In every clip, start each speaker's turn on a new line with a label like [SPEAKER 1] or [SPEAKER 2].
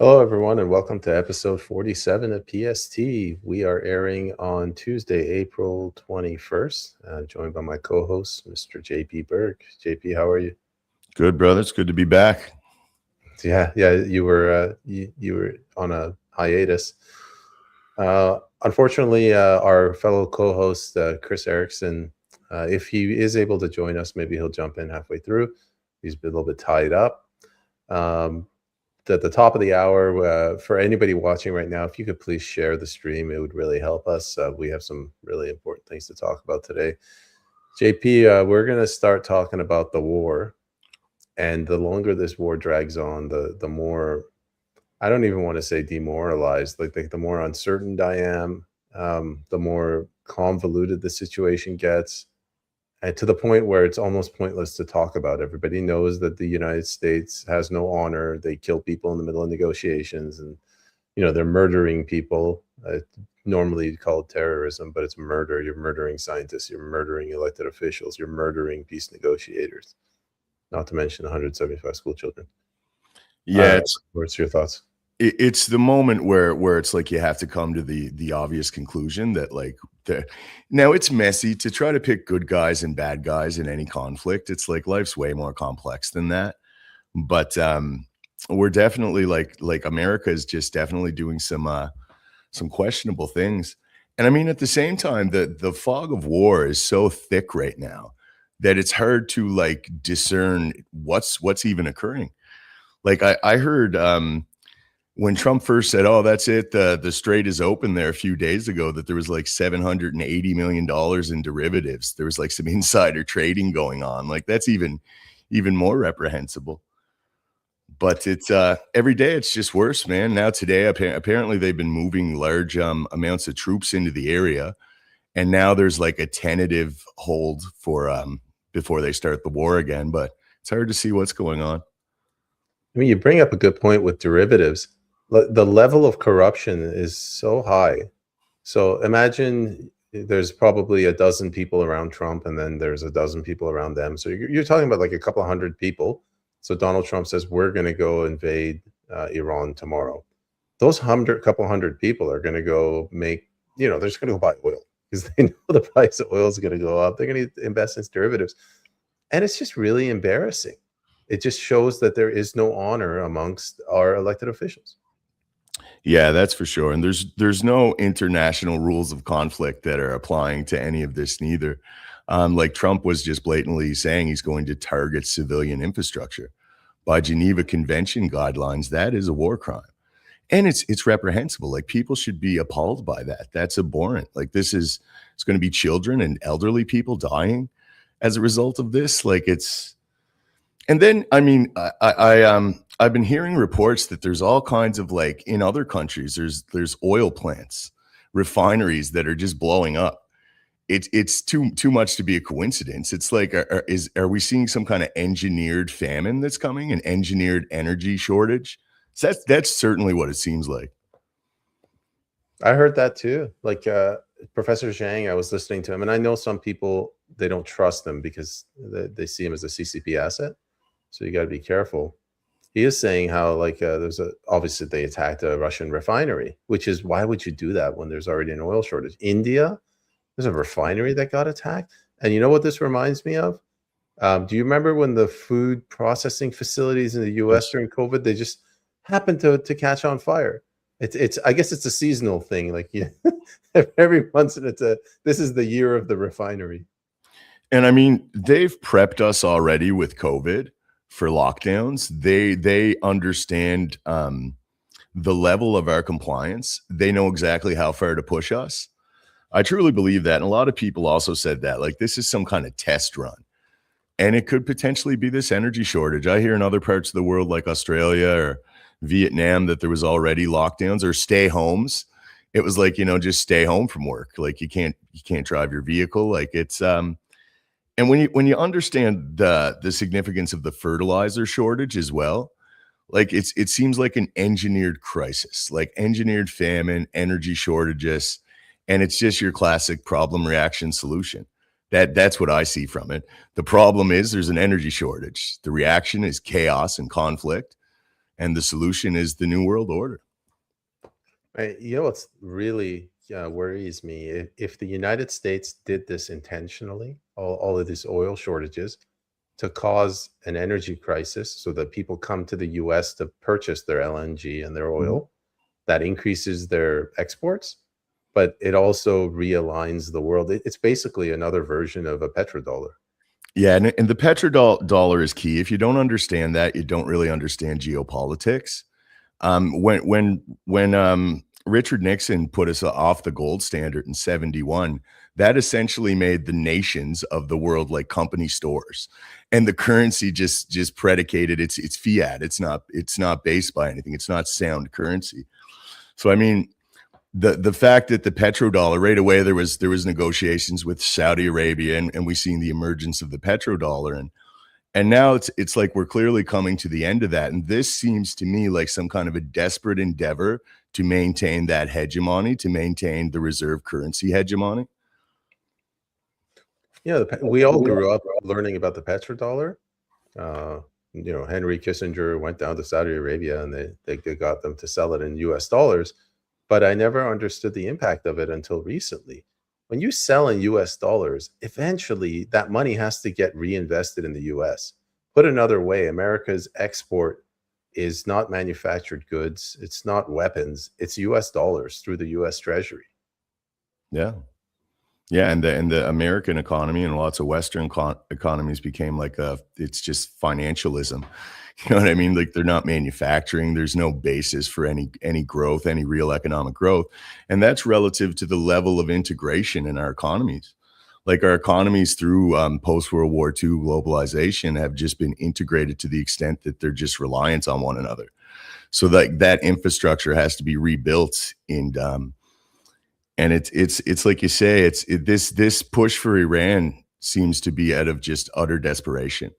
[SPEAKER 1] Hello, everyone, and welcome to episode 47 of PST. We are airing on Tuesday, April 21st, joined by my co-host, Mr. JP Berg. JP, how are you?
[SPEAKER 2] Good, brother. It's good to be back.
[SPEAKER 1] Yeah, you were on a hiatus. Unfortunately, our fellow co-host, Kris Erikson, if he is able to join us, maybe he'll jump in halfway through. He's been a little bit tied up. At the top of the hour, for anybody watching right now, if you could please share the stream, it would really help us. We have some really important things to talk about today. JP, we're going to start talking about the war. And the longer this war drags on, the more, I don't even want to say demoralized, like the more uncertain I am, the more convoluted the situation gets. And to the point where it's almost pointless to talk about. Everybody knows that the United States has no honor. They kill people in the middle of negotiations, and they're murdering people. Normally called terrorism, but it's murder. You're murdering scientists. You're murdering elected officials. You're murdering peace negotiators. Not to mention 175 school children.
[SPEAKER 2] Yeah,
[SPEAKER 1] what's your thoughts?
[SPEAKER 2] It's the moment where it's like you have to come to the obvious conclusion that now it's messy to try to pick good guys and bad guys in any conflict. It's like life's way more complex than that. But we're definitely like America is just definitely doing some questionable things. And I mean, at the same time, the fog of war is so thick right now that it's hard to discern what's even occurring. Like I heard when Trump first said, "Oh, that's it, the strait is open," there a few days ago, that there was like $780 million in derivatives. There was like some insider trading going on. Like that's even more reprehensible. But it's every day it's just worse, man. Now today, apparently they've been moving large amounts of troops into the area, and now there's like a tentative hold for before they start the war again. But it's hard to see what's going on.
[SPEAKER 1] I mean, you bring up a good point with derivatives. The level of corruption is so high. So imagine there's probably a dozen people around Trump, and then there's a dozen people around them. So you're talking about like a couple hundred people. So Donald Trump says, we're going to go invade Iran tomorrow. Those couple hundred people are going to go make, they're just going to go buy oil because they know the price of oil is going to go up. They're going to invest in derivatives. And it's just really embarrassing. It just shows that there is no honor amongst our elected officials.
[SPEAKER 2] Yeah, that's for sure. And there's no international rules of conflict that are applying to any of this neither. Like Trump was just blatantly saying he's going to target civilian infrastructure. By Geneva Convention guidelines, that is a war crime. And it's reprehensible. Like people should be appalled by that. That's abhorrent. Like it's going to be children and elderly people dying as a result of this. Like it's, and then, I mean, I've been hearing reports that there's all kinds of in other countries, there's oil plants, refineries that are just blowing up. It's too much to be a coincidence. It's like, are we seeing some kind of engineered famine that's coming, an engineered energy shortage? So that's certainly what it seems like.
[SPEAKER 1] I heard that too. Like Professor Zhang, I was listening to him, and I know some people, they don't trust him because they see him as a CCP asset. So you got to be careful. He is saying how obviously they attacked a Russian refinery, which is, why would you do that when there's already an oil shortage? India, there's a refinery that got attacked. And you know what this reminds me of? Do you remember when the food processing facilities in the US during COVID, they just happened to catch on fire? It's I guess it's a seasonal thing. Like every once in this is the year of the refinery.
[SPEAKER 2] And I mean, they've prepped us already with COVID for lockdowns. They understand the level of our compliance. They know exactly how far to push us. I truly believe that. And a lot of people also said that, like, this is some kind of test run. And it could potentially be this energy shortage. I hear in other parts of the world, like Australia or Vietnam, that there was already lockdowns or stay homes. It was like, just stay home from work. Like you can't drive your vehicle. Like it's and when you understand the significance of the fertilizer shortage as well, like it seems like an engineered crisis, like engineered famine, energy shortages, and it's just your classic problem reaction solution. That's what I see from it. The problem is there's an energy shortage. The reaction is chaos and conflict. And the solution is the New World Order.
[SPEAKER 1] You know what's really worries me? If the United States did this intentionally, all of these oil shortages, to cause an energy crisis so that people come to the US to purchase their LNG and their oil, that increases their exports, but it also realigns the world. It's basically another version of a petrodollar.
[SPEAKER 2] Yeah, and the petrodollar is key. If you don't understand that, you don't really understand geopolitics. When Richard Nixon put us off the gold standard in 71, that essentially made the nations of the world like company stores, and the currency just predicated it's fiat. It's not based by anything. It's not sound currency. So I mean, the fact that the petrodollar right away, there was negotiations with Saudi Arabia, and we seen the emergence of the petrodollar, and now it's like we're clearly coming to the end of that. And this seems to me like some kind of a desperate endeavor to maintain that hegemony, to maintain the reserve currency hegemony.
[SPEAKER 1] Yeah, we all grew up learning about the petrodollar. Henry Kissinger went down to Saudi Arabia and they got them to sell it in US dollars. But I never understood the impact of it until recently. When you sell in US dollars, eventually that money has to get reinvested in the US. Put another way, America's export is not manufactured goods, it's not weapons, it's US dollars through the US Treasury.
[SPEAKER 2] Yeah. Yeah, and the American economy and lots of Western economies became like it's just financialism. You know what I mean? Like they're not manufacturing. There's no basis for any growth, any real economic growth, and that's relative to the level of integration in our economies. Like our economies through post World War II globalization have just been integrated to the extent that they're just reliant on one another. So that infrastructure has to be rebuilt, and it's like you say, this push for Iran seems to be out of just utter desperation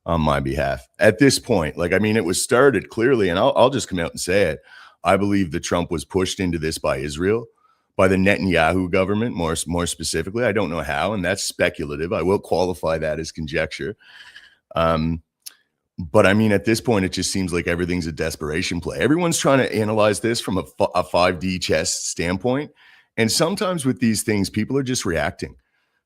[SPEAKER 2] on my behalf at this point. Like, I mean, it was started clearly, and I'll just come out and say it. I believe that Trump was pushed into this by Israel, by the Netanyahu government, more specifically. I don't know how, and that's speculative. I will qualify that as conjecture. But I mean, at this point, it just seems like everything's a desperation play. Everyone's trying to analyze this from a 5D chess standpoint. And sometimes with these things, people are just reacting.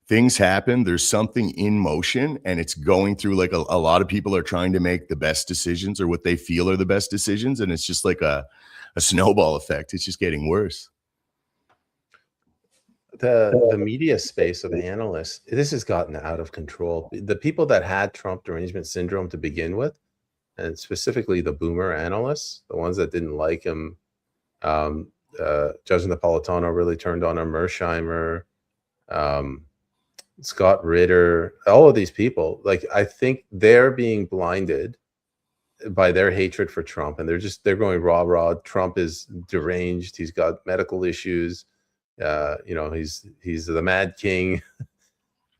[SPEAKER 2] Things happen, there's something in motion, and it's going through like a lot of people are trying to make the best decisions or what they feel are the best decisions. And it's just like a snowball effect. It's just getting worse.
[SPEAKER 1] The media space of analysts, this has gotten out of control. The people that had Trump derangement syndrome to begin with, and specifically the boomer analysts, the ones that didn't like him, Judge Napolitano really turned on him, Mersheimer, Scott Ritter, all of these people, like I think they're being blinded by their hatred for Trump, and they're going rah. Trump is deranged. He's got medical issues. He's the Mad King.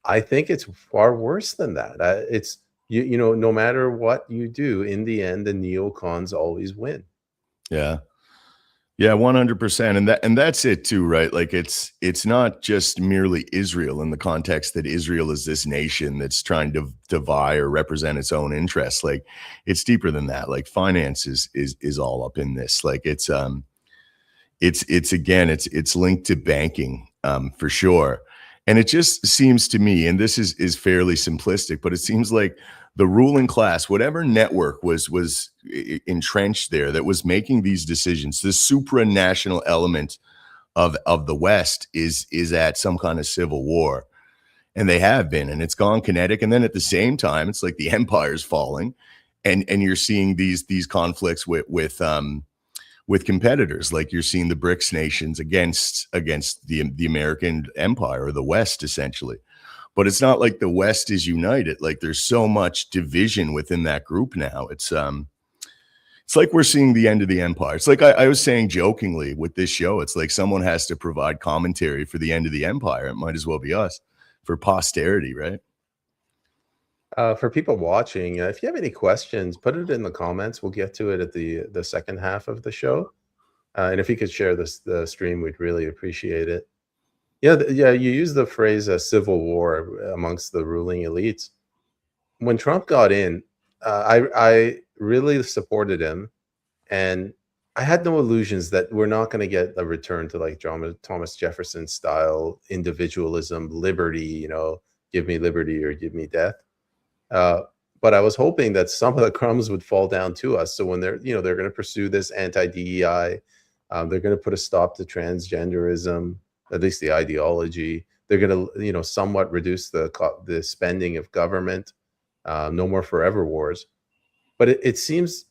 [SPEAKER 1] I think it's far worse than that. It's no matter what you do, in the end, the neocons always win.
[SPEAKER 2] Yeah. Yeah, 100%. And that's it too, right? Like it's not just merely Israel in the context that Israel is this nation that's trying to vie or represent its own interests. Like it's deeper than that. Like finance is all up in this. Like it's linked to banking for sure. And it just seems to me, and this is fairly simplistic, but it seems like the ruling class, whatever network was entrenched there that was making these decisions, the supranational element of the West is at some kind of civil war. And they have been, and it's gone kinetic. And then at the same time, it's like the empire's falling, and you're seeing these conflicts with competitors. Like you're seeing the BRICS nations against the American empire or the West, essentially. But it's not like the West is united. Like there's so much division within that group now. It's like we're seeing the end of the empire. It's like I was saying jokingly with this show, it's like someone has to provide commentary for the end of the empire. It might as well be us for posterity, right?
[SPEAKER 1] For people watching, if you have any questions, put it in the comments. We'll get to it at the second half of the show. And if you could share the stream, we'd really appreciate it. Yeah, you use the phrase civil war amongst the ruling elites. When Trump got in, I really supported him And I had no illusions that we're not going to get a return to like Thomas Jefferson style individualism, liberty, give me liberty or give me death. But I was hoping that some of the crumbs would fall down to us. So when they're going to pursue this anti-DEI, they're going to put a stop to transgenderism, at least the ideology. They're going to, somewhat reduce the spending of government. No more forever wars. But it seems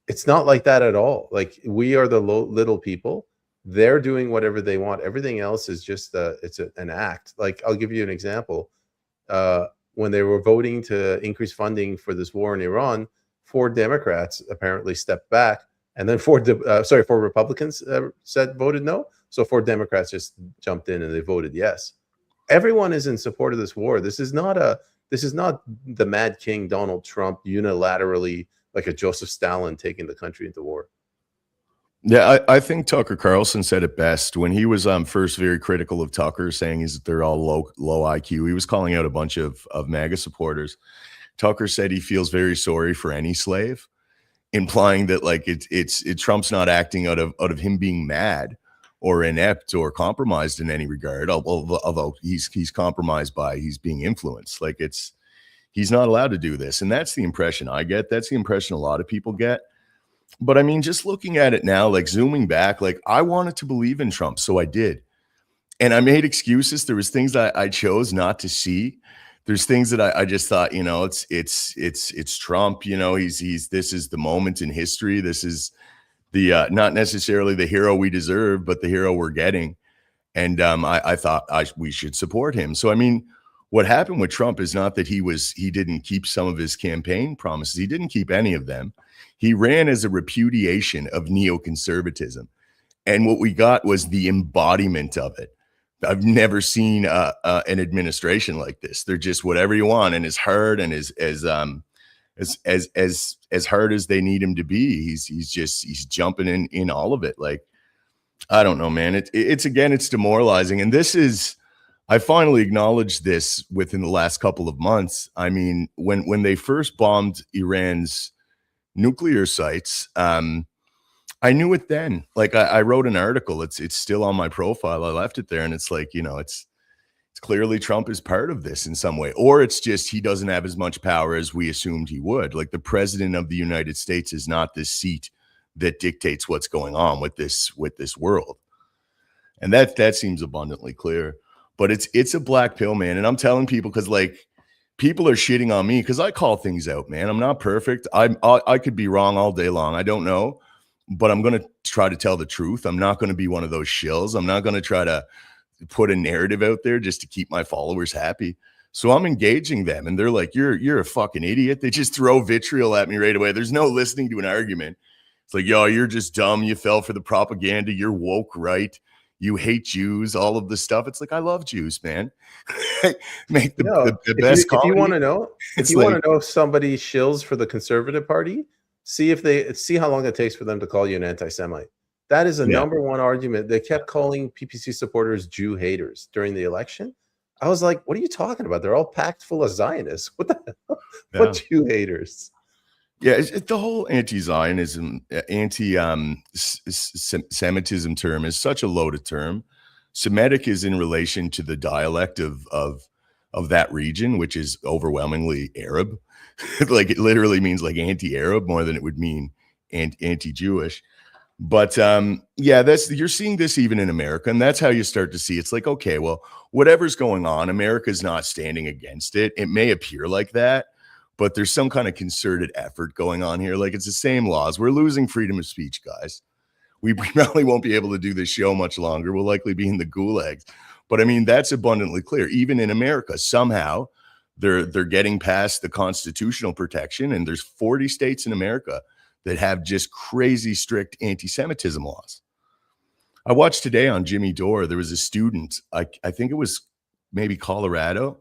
[SPEAKER 1] it's not like that at all. Like, we are the little people. They're doing whatever they want. Everything else is just an act. Like, I'll give you an example. When they were voting to increase funding for this war in Iran, 4 Democrats apparently stepped back, and then 4 Republicans voted no. So 4 Democrats just jumped in and they voted yes. Everyone is in support of this war. This is not the Mad King Donald Trump unilaterally, like a Joseph Stalin, taking the country into war.
[SPEAKER 2] Yeah, I think Tucker Carlson said it best when he was first very critical of Tucker, saying they're all low IQ. He was calling out a bunch of MAGA supporters. Tucker said he feels very sorry for any slave, implying that like Trump's not acting out of him being mad or inept or compromised in any regard. Although he's compromised by he's being influenced. Like he's not allowed to do this, and that's the impression I get. That's the impression a lot of people get. But I mean, just looking at it now, like zooming back, like I wanted to believe in Trump, so I did. And I made excuses. There was things that I chose not to see. There's things that I just thought, it's Trump, this is the moment in history. This is the not necessarily the hero we deserve, but the hero we're getting. And I thought we should support him. So I mean, what happened with Trump is not that he didn't keep some of his campaign promises. He didn't keep any of them. He ran as a repudiation of neoconservatism. And what we got was the embodiment of it. I've never seen an administration like this. They're just whatever you want, and as hard and as hard as they need him to be. He's jumping in all of it. Like, I don't know, man. It's demoralizing. And this is, I finally acknowledged this within the last couple of months. I mean, when they first bombed Iran's nuclear sites, I knew it then. Like I wrote an article. It's still on my profile. I left it there, and it's like, it's clearly Trump is part of this in some way, or it's just he doesn't have as much power as we assumed he would. Like the president of the United States is not this seat that dictates what's going on with this world, and that seems abundantly clear. But it's a black pill, man. And I'm telling people, because like people are shitting on me because I call things out, man. I'm not perfect. I could be wrong all day long. I don't know. But I'm going to try to tell the truth. I'm not going to be one of those shills. I'm not going to try to put a narrative out there just to keep my followers happy. So I'm engaging them, and they're like, you're a fucking idiot. They just throw vitriol at me right away. There's no listening to an argument. It's like, yo, you're just dumb. You fell for the propaganda. You're woke, right? You hate Jews, all of this stuff. It's like, I love Jews, man. Make the best comedy.
[SPEAKER 1] If you want to know, if somebody shills for the Conservative Party, see how long it takes for them to call you an anti-Semite. That is a number one argument. They kept calling PPC supporters Jew haters during the election. I was like, what are you talking about? They're all packed full of Zionists. What the hell? Yeah. What Jew haters?
[SPEAKER 2] Yeah, the whole anti-Zionism, anti-Semitism term is such a loaded term. Semitic is in relation to the dialect of that region, which is overwhelmingly Arab. Like it literally means like anti-Arab more than it would mean anti-Jewish. But you're seeing this even in America, and that's how you start to see it's like, okay, well, whatever's going on, America's not standing against it. It may appear like that, but there's some kind of concerted effort going on here. Like it's the same laws. We're losing freedom of speech, guys. We probably won't be able to do this show much longer. We'll likely be in the gulags. But I mean, that's abundantly clear. Even in America, somehow they're getting past the constitutional protection, and there's 40 states in America that have just crazy strict anti-Semitism laws. I watched today on Jimmy Dore, there was a student, I think it was maybe Colorado,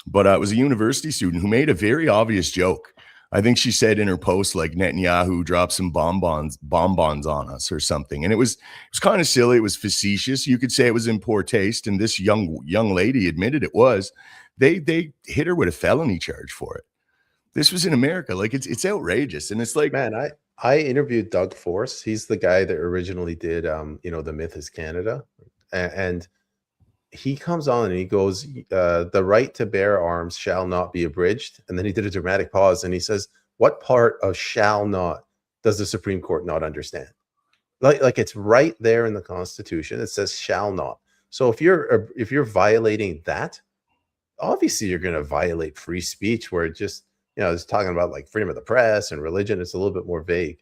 [SPEAKER 2] but it was a university student who made a very obvious joke. I think she said in her post, like, Netanyahu dropped some bonbons on us or something. And it was kind of silly. It was facetious. You could say it was in poor taste. And this young lady admitted it was. They hit her with a felony charge for it. This was in America. Like it's outrageous. And it's like,
[SPEAKER 1] man, I interviewed Doug Force. He's the guy that originally did, The Myth is Canada. And he comes on and he goes, the right to bear arms shall not be abridged. And then he did a dramatic pause and he says, what part of shall not does the Supreme Court not understand? Like it's right there in the Constitution. It says shall not. So if you're violating that, obviously you're going to violate free speech, where it just, it's talking about like freedom of the press and religion. It's a little bit more vague.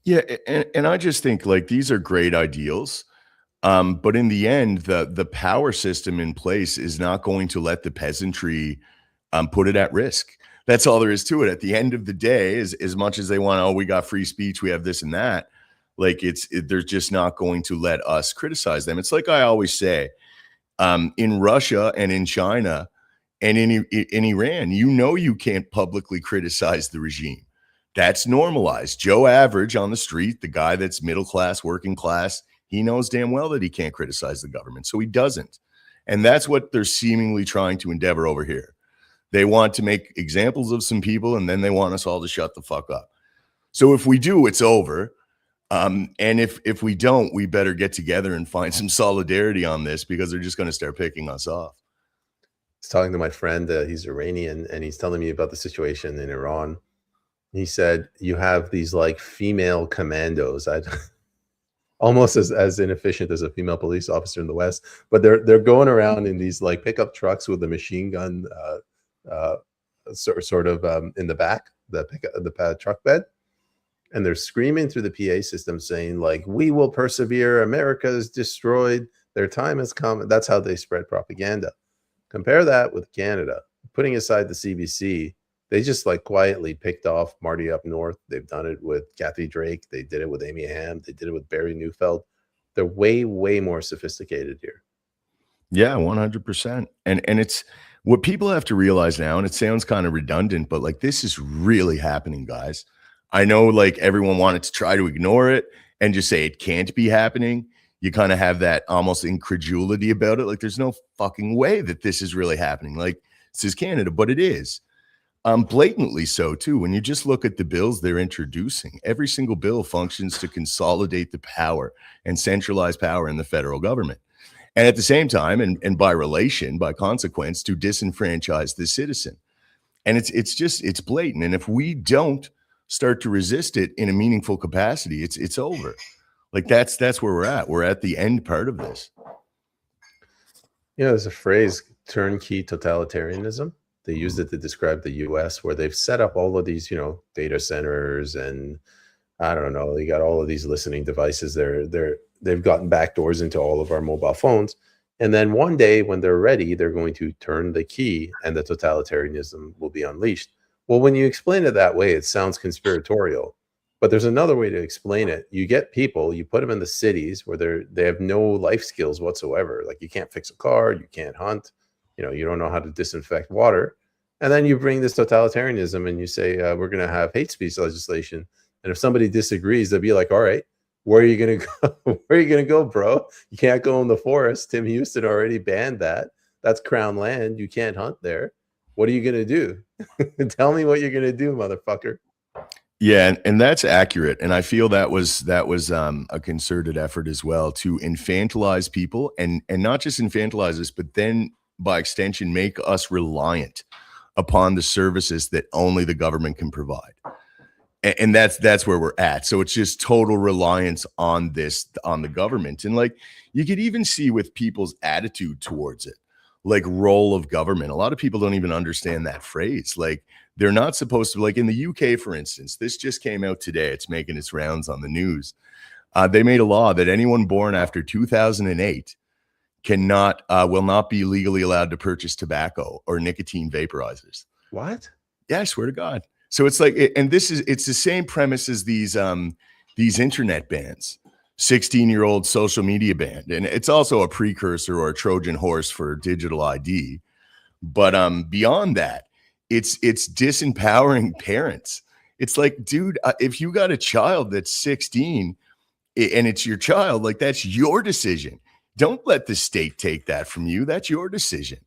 [SPEAKER 2] Yeah, and I just think like these are great ideals. But in the end, the power system in place is not going to let the peasantry put it at risk. That's all there is to it. At the end of the day, as much as they want, oh, we got free speech, we have this and that, like they're just not going to let us criticize them. It's like I always say, in Russia and in China and in Iran, you can't publicly criticize the regime. That's normalized. Joe Average on the street, the guy that's middle class, working class, he knows damn well that he can't criticize the government, so he doesn't. And that's what they're seemingly trying to endeavor over here. They want to make examples of some people, and then they want us all to shut the fuck up. So if we do, it's over. And if we don't, we better get together and find some solidarity on this, because they're just going to start picking us off.
[SPEAKER 1] I was talking to my friend, he's Iranian, and he's telling me about the situation in Iran. He said, you have these like female commandos. Almost as inefficient as a female police officer in the West, but they're going around in these like pickup trucks with a machine gun, sort of in the back, the truck bed, and they're screaming through the PA system saying like, "We will persevere. America is destroyed. Their time has come." That's how they spread propaganda. Compare that with Canada. Putting aside the CBC, they just like quietly picked off Marty up north. They've done it with Kathy Drake. They did it with Amy Ham. They did it with Barry Neufeld. They're way, way more sophisticated here.
[SPEAKER 2] Yeah, 100%. And it's what people have to realize now, and it sounds kind of redundant, but like this is really happening, guys. I know like everyone wanted to try to ignore it and just say it can't be happening. You kind of have that almost incredulity about it. Like there's no fucking way that this is really happening. Like this is Canada, but it is. Blatantly so too. When you just look at the bills they're introducing, every single bill functions to consolidate the power and centralize power in the federal government. And at the same time, and by relation, by consequence, to disenfranchise the citizen. And it's blatant. And if we don't start to resist it in a meaningful capacity, it's over. Like that's where we're at. We're at the end part of this.
[SPEAKER 1] There's a phrase, turnkey totalitarianism. They used it to describe the US, where they've set up all of these, data centers, and I don't know, they got all of these listening devices. They've gotten backdoors into all of our mobile phones. And then one day when they're ready, they're going to turn the key and the totalitarianism will be unleashed. Well, when you explain it that way, it sounds conspiratorial. But there's another way to explain it. You get people, you put them in the cities where they have no life skills whatsoever. Like you can't fix a car, you can't hunt, you don't know how to disinfect water. And then you bring this totalitarianism and you say, we're going to have hate speech legislation. And if somebody disagrees, they'll be like, all right, where are you going to go? Where are you going to go, bro? You can't go in the forest. Tim Houston already banned that. That's Crown land. You can't hunt there. What are you going to do? Tell me what you're going to do, motherfucker.
[SPEAKER 2] Yeah, and that's accurate. And I feel that was a concerted effort as well to infantilize people, and not just infantilize us, but then by extension make us reliant upon the services that only the government can provide. And that's where we're at. So it's just total reliance on the government. And like you could even see with people's attitude towards it, like role of government. A lot of people don't even understand that phrase. Like they're not supposed to, like in the UK, for instance, this just came out today. It's making its rounds on the news. They made a law that anyone born after 2008 will not be legally allowed to purchase tobacco or nicotine vaporizers.
[SPEAKER 1] What?
[SPEAKER 2] Yeah, I swear to God. So it's like, and it's the same premise as these internet bans, 16-year-old social media ban. And it's also a precursor or a Trojan horse for digital ID. But beyond that, it's disempowering parents. It's like, dude, if you got a child that's 16 and it's your child, like that's your decision. Don't let the state take that from you. That's your decision.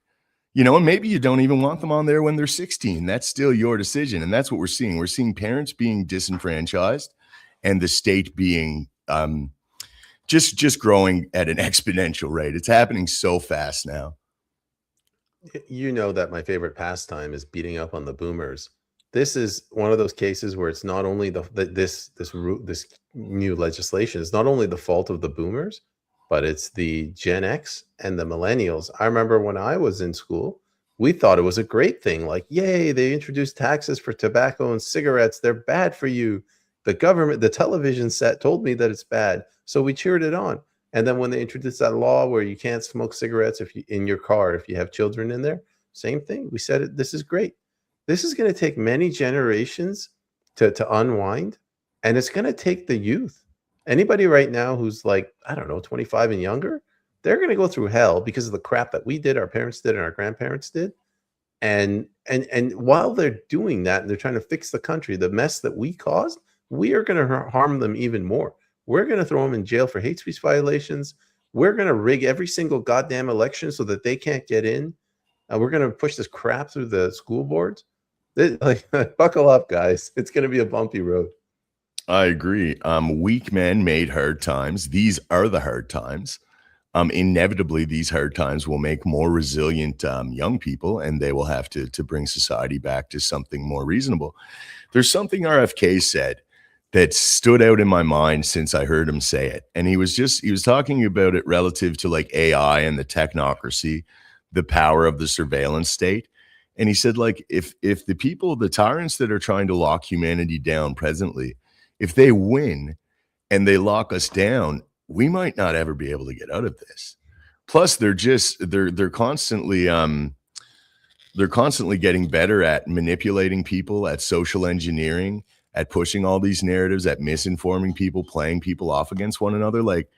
[SPEAKER 2] You know, and maybe you don't even want them on there when they're 16. That's still your decision. And that's what we're seeing. We're seeing parents being disenfranchised and the state being just growing at an exponential rate. It's happening so fast now.
[SPEAKER 1] You know that my favorite pastime is beating up on the boomers. This is one of those cases where it's not only this new legislation is not only the fault of the boomers, but it's the Gen X and the millennials. I remember when I was in school, we thought it was a great thing. Like, yay, they introduced taxes for tobacco and cigarettes. They're bad for you. The government, the television set told me that it's bad. So we cheered it on. And then when they introduced that law where you can't smoke cigarettes if you in your car if you have children in there, same thing. We said this is great. This is going to take many generations to unwind, and it's going to take the youth. Anybody right now who's like, I don't know, 25 and younger, they're going to go through hell because of the crap that we did, our parents did, and our grandparents did. And while they're doing that, and they're trying to fix the country, the mess that we caused, we are going to harm them even more. We're going to throw them in jail for hate speech violations. We're going to rig every single goddamn election so that they can't get in. We're going to push this crap through the school boards. Buckle up, guys. It's going to be a bumpy road.
[SPEAKER 2] I agree. Weak men made hard times. These are the hard times. Inevitably, these hard times will make more resilient young people, and they will have to bring society back to something more reasonable. There's something RFK said that stood out in my mind since I heard him say it. And he was talking about it relative to like AI and the technocracy, the power of the surveillance state. And he said, like, if the people, the tyrants that are trying to lock humanity down presently, if they win and they lock us down, we might not ever be able to get out of this. Plus, they're constantly getting better at manipulating people, at social engineering, at pushing all these narratives, at misinforming people, playing people off against one another. Like,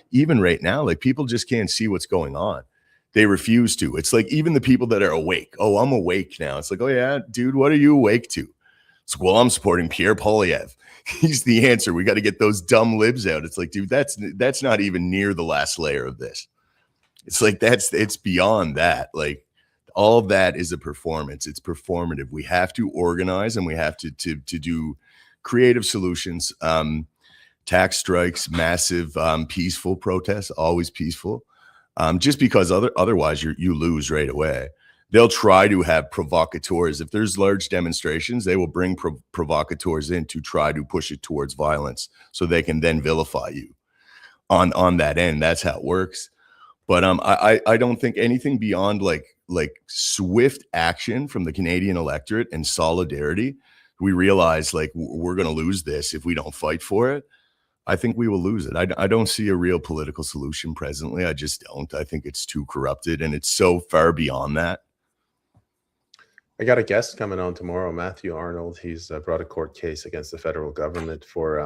[SPEAKER 2] even right now, like, people just can't see what's going on. They refuse to. It's like, even the people that are awake. Oh, I'm awake now. It's like, oh yeah, dude, what are you awake to? It's like, well, I'm supporting Pierre Poilievre. He's the answer. We got to get those dumb libs out. It's like, dude, that's not even near the last layer of this. It's like, it's beyond that. Like, all of that is a performance. It's performative. We have to organize, and we have to do creative solutions. Tax strikes, massive, peaceful protests, always peaceful. Just because otherwise you lose right away. They'll try to have provocateurs. If there's large demonstrations, they will bring provocateurs in to try to push it towards violence so they can then vilify you on that end. That's how it works. But I don't think anything beyond like swift action from the Canadian electorate and solidarity. We realize like we're going to lose this if we don't fight for it. I think we will lose it. I don't see a real political solution presently. I just don't. I think it's too corrupted, and it's so far beyond that.
[SPEAKER 1] I got a guest coming on tomorrow, Matthew Arnold. He's brought a court case against the federal government for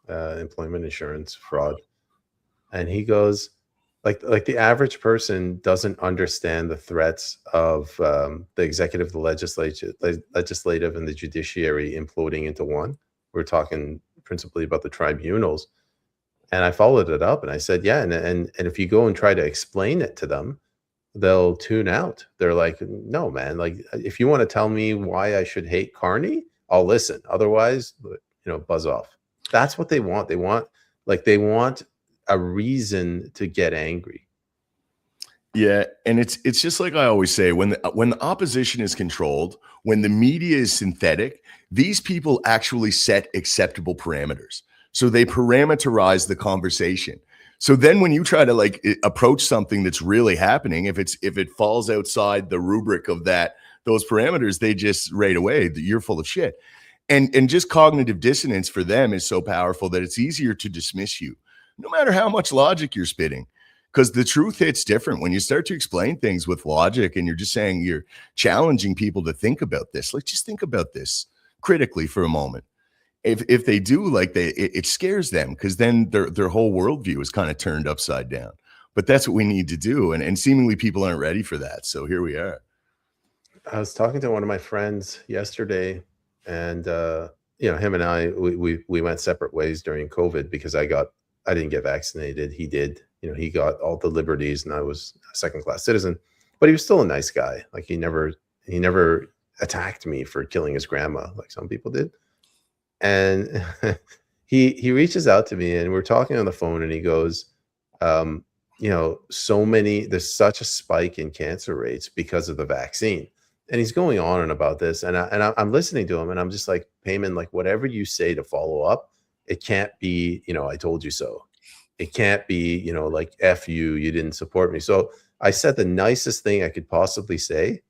[SPEAKER 1] employment insurance fraud. And he goes, like the average person doesn't understand the threats of the executive, the legislative, and the judiciary imploding into one. We're talking principally about the tribunals. And I followed it up and I said, yeah. And if you go and try to explain it to them, they'll tune out. They're like, no, man, like, if you want to tell me why I should hate Carney, I'll listen. Otherwise, buzz off. That's what they want. They want a reason to get angry.
[SPEAKER 2] Yeah, and it's just like I always say, when the opposition is controlled, when the media is synthetic, these people actually set acceptable parameters. So they parameterize the conversation. So then when you try to like approach something that's really happening, if it falls outside the rubric of those parameters, they just right away, you're full of shit. And just cognitive dissonance for them is so powerful that it's easier to dismiss you, no matter how much logic you're spitting. Because the truth hits different when you start to explain things with logic and you're just saying you're challenging people to think about this. Like, just think about this critically for a moment. If they do, like, it scares them, because then their whole worldview is kind of turned upside down. But that's what we need to do. And seemingly people aren't ready for that. So here we are.
[SPEAKER 1] I was talking to one of my friends yesterday, and him and I, we went separate ways during COVID because I didn't get vaccinated. He did. He got all the liberties, and I was a second-class citizen. but he was still a nice guy. Like he never attacked me for killing his grandma like some people did. And he reaches out to me and we're talking on the phone and he goes, there's such a spike in cancer rates because of the vaccine. And he's going on and about this. And I'm listening to him and I'm just like, Peyman, like whatever you say to follow up, it can't be, I told you so. It can't be, like F you didn't support me. So I said the nicest thing I could possibly say.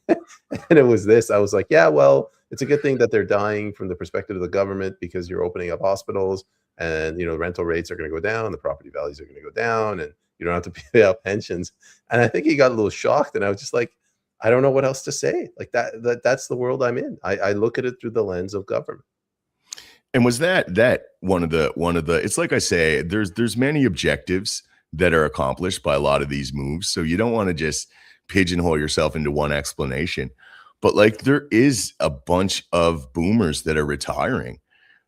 [SPEAKER 1] And it was this. I was like, yeah, well, it's a good thing that they're dying from the perspective of the government because you're opening up hospitals and, rental rates are going to go down, the property values are going to go down, and you don't have to pay out pensions. And I think he got a little shocked. And I was just like, I don't know what else to say. Like that's the world I'm in. I look at it through the lens of government.
[SPEAKER 2] And was that one of the it's like I say, there's many objectives that are accomplished by a lot of these moves. So you don't want to just pigeonhole yourself into one explanation. But like there is a bunch of boomers that are retiring,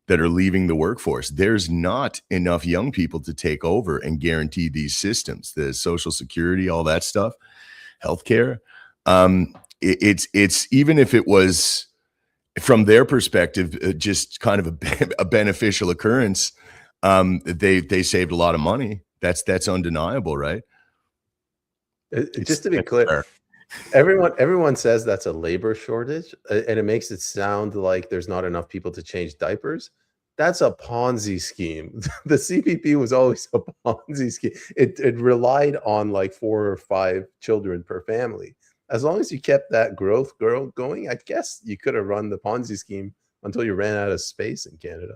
[SPEAKER 2] that are leaving the workforce. There's not enough young people to take over and guarantee these systems, the Social Security, all that stuff, healthcare. It's even if it was from their perspective, just kind of a beneficial occurrence. They saved a lot of money. That's undeniable, right?
[SPEAKER 1] Just to be clear, everyone says that's a labor shortage, and it makes it sound like there's not enough people to change diapers. That's a Ponzi scheme. The CPP was always a Ponzi scheme. It relied on like 4 or 5 children per family. As long as you kept that growth going, I guess you could have run the Ponzi scheme until you ran out of space in Canada.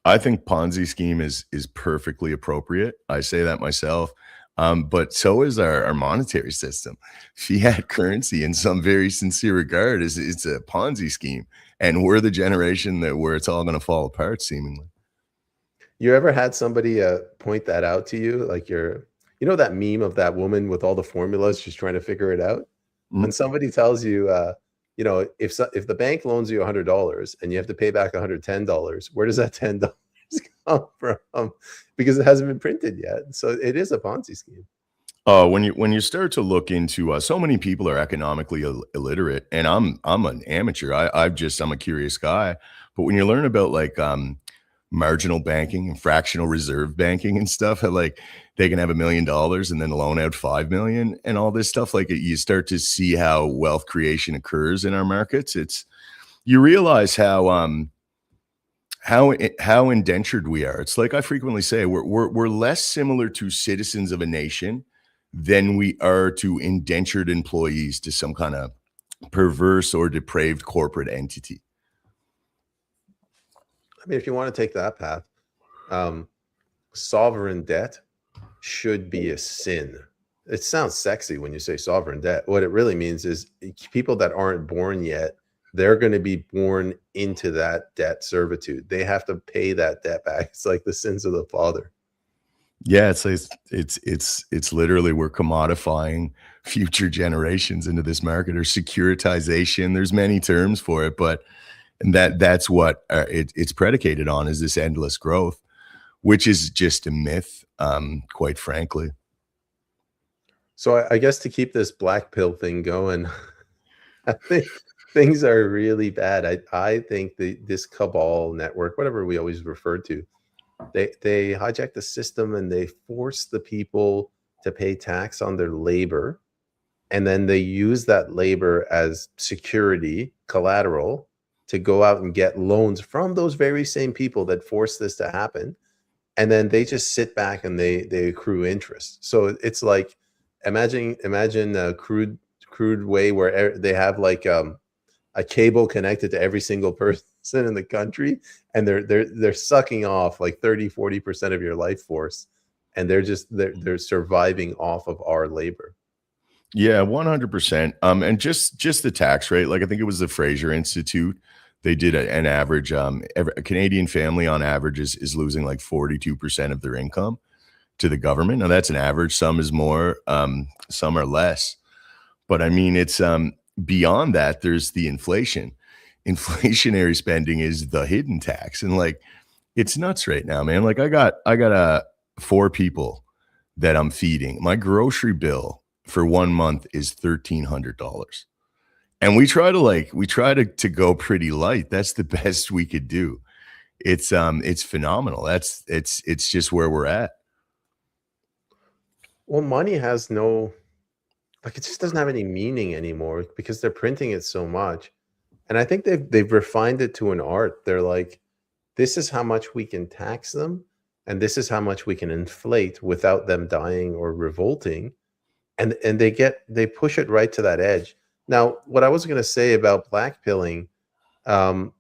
[SPEAKER 2] I think Ponzi scheme is perfectly appropriate. I say that myself. But so is our monetary system. Fiat currency, in some very sincere regard, it's a Ponzi scheme. And we're the generation where it's all going to fall apart, seemingly.
[SPEAKER 1] You ever had somebody point that out to you? Like that meme of that woman with all the formulas, she's trying to figure it out. Mm-hmm. When somebody tells you, if the bank loans you $100 and you have to pay back $110, where does that $10 come from? Because it hasn't been printed yet. So it is a Ponzi scheme.
[SPEAKER 2] When you start to look into so many people are economically illiterate, and I'm an amateur. I'm a curious guy. But when you learn about like marginal banking and fractional reserve banking and stuff, like they can have $1 million and then loan out 5 million and all this stuff, like you start to see how wealth creation occurs in our markets. You realize how indentured we are. It's like I frequently say, we're less similar to citizens of a nation than we are to indentured employees to some kind of perverse or depraved corporate entity.
[SPEAKER 1] I mean, if you want to take that path, sovereign debt should be a sin. It sounds sexy when you say sovereign debt. What it really means is people that aren't born yet, they're going to be born into that debt servitude. They have to pay that debt back. It's like the sins of the father.
[SPEAKER 2] Yeah, it's literally we're commodifying future generations into this market, or securitization. There's many terms for it, but that's what it's predicated on, is this endless growth, which is just a myth, quite frankly.
[SPEAKER 1] So I guess to keep this black pill thing going, I think things are really bad. I think this cabal network, whatever we always refer to, they hijack the system and they force the people to pay tax on their labor, and then they use that labor as security, collateral, to go out and get loans from those very same people that forced this to happen. And then they just sit back and they accrue interest. So it's like, imagine a crude way where they have like a cable connected to every single person in the country, and they're sucking off like 30-40% of your life force, and they're surviving off of our labor.
[SPEAKER 2] Yeah, 100%. And just the tax rate, like I think it was the Fraser Institute, they did an average, a Canadian family on average is losing like 42% of their income to the government. Now that's an average. Some is more, some are less. But I mean, it's beyond that, there's the inflation. Inflationary spending is the hidden tax. And like, it's nuts right now, man. Like I got 4 people that I'm feeding. My grocery bill for 1 month is $1,300. And we try to go pretty light. That's the best we could do. It's phenomenal. It's just where we're at.
[SPEAKER 1] Well, money has no, like, it just doesn't have any meaning anymore because they're printing it so much. And I think they've refined it to an art. They're like, this is how much we can tax them, and this is how much we can inflate without them dying or revolting. And they push it right to that edge. Now, what I was going to say about blackpilling, um,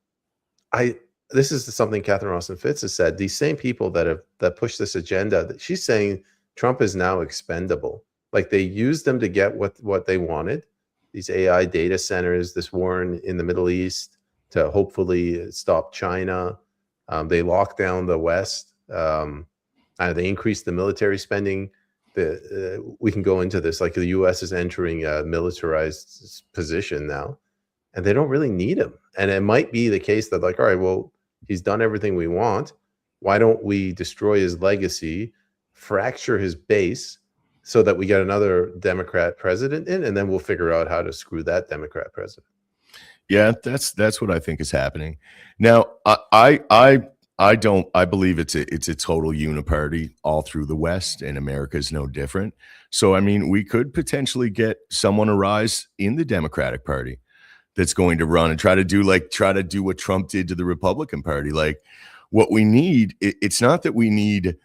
[SPEAKER 1] I this is something Catherine Austin Fitz has said. These same people that push this agenda, that she's saying Trump is now expendable. Like, they used them to get what they wanted, these AI data centers, this war in the Middle East to hopefully stop China. They locked down the West. They increased the military spending. We can go into this. Like, the U.S. is entering a militarized position now, and they don't really need him. And it might be the case that, like, all right, well, he's done everything we want. Why don't we destroy his legacy, fracture his base, so that we get another Democrat president in, and then we'll figure out how to screw that Democrat president.
[SPEAKER 2] Yeah, that's what I think is happening. Now, I believe it's a total uniparty all through the West, and America is no different. So, I mean, we could potentially get someone arise in the Democratic Party that's going to run and try to do what Trump did to the Republican Party. Like, what we need, it's not that we need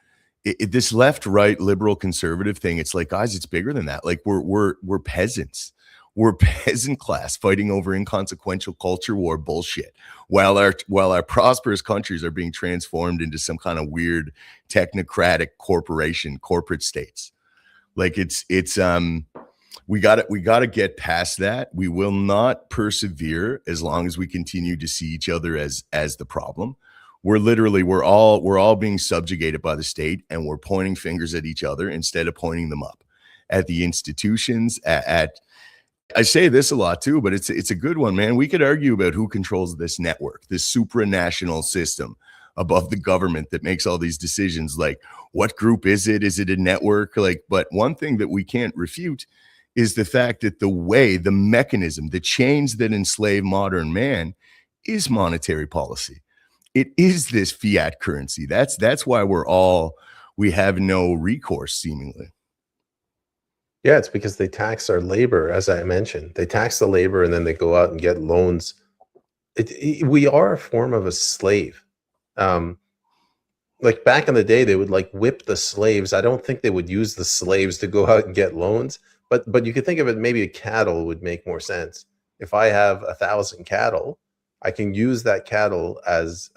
[SPEAKER 2] this left, right, liberal, conservative thing. It's like, guys, it's bigger than that. Like, we're peasants. We're peasant class fighting over inconsequential culture war bullshit, while our prosperous countries are being transformed into some kind of weird technocratic corporate states. Like, we got to get past that. We will not persevere as long as we continue to see each other as the problem. We're all being subjugated by the state, and we're pointing fingers at each other instead of pointing them up at the institutions. I say this a lot too, but it's a good one, man. We could argue about who controls this network, this supranational system above the government that makes all these decisions. Like, what group is it? Is it a network? Like, but one thing that we can't refute is the fact that the mechanism, the chains that enslave modern man is monetary policy. It is this fiat currency. That's why we have no recourse, seemingly.
[SPEAKER 1] Yeah, it's because they tax our labor, as I mentioned. They tax the labor, and then they go out and get loans. We are a form of a slave. Like, back in the day, they would, like, whip the slaves. I don't think they would use the slaves to go out and get loans. But you could think of it, maybe a cattle would make more sense. If I have 1,000 cattle, I can use that cattle as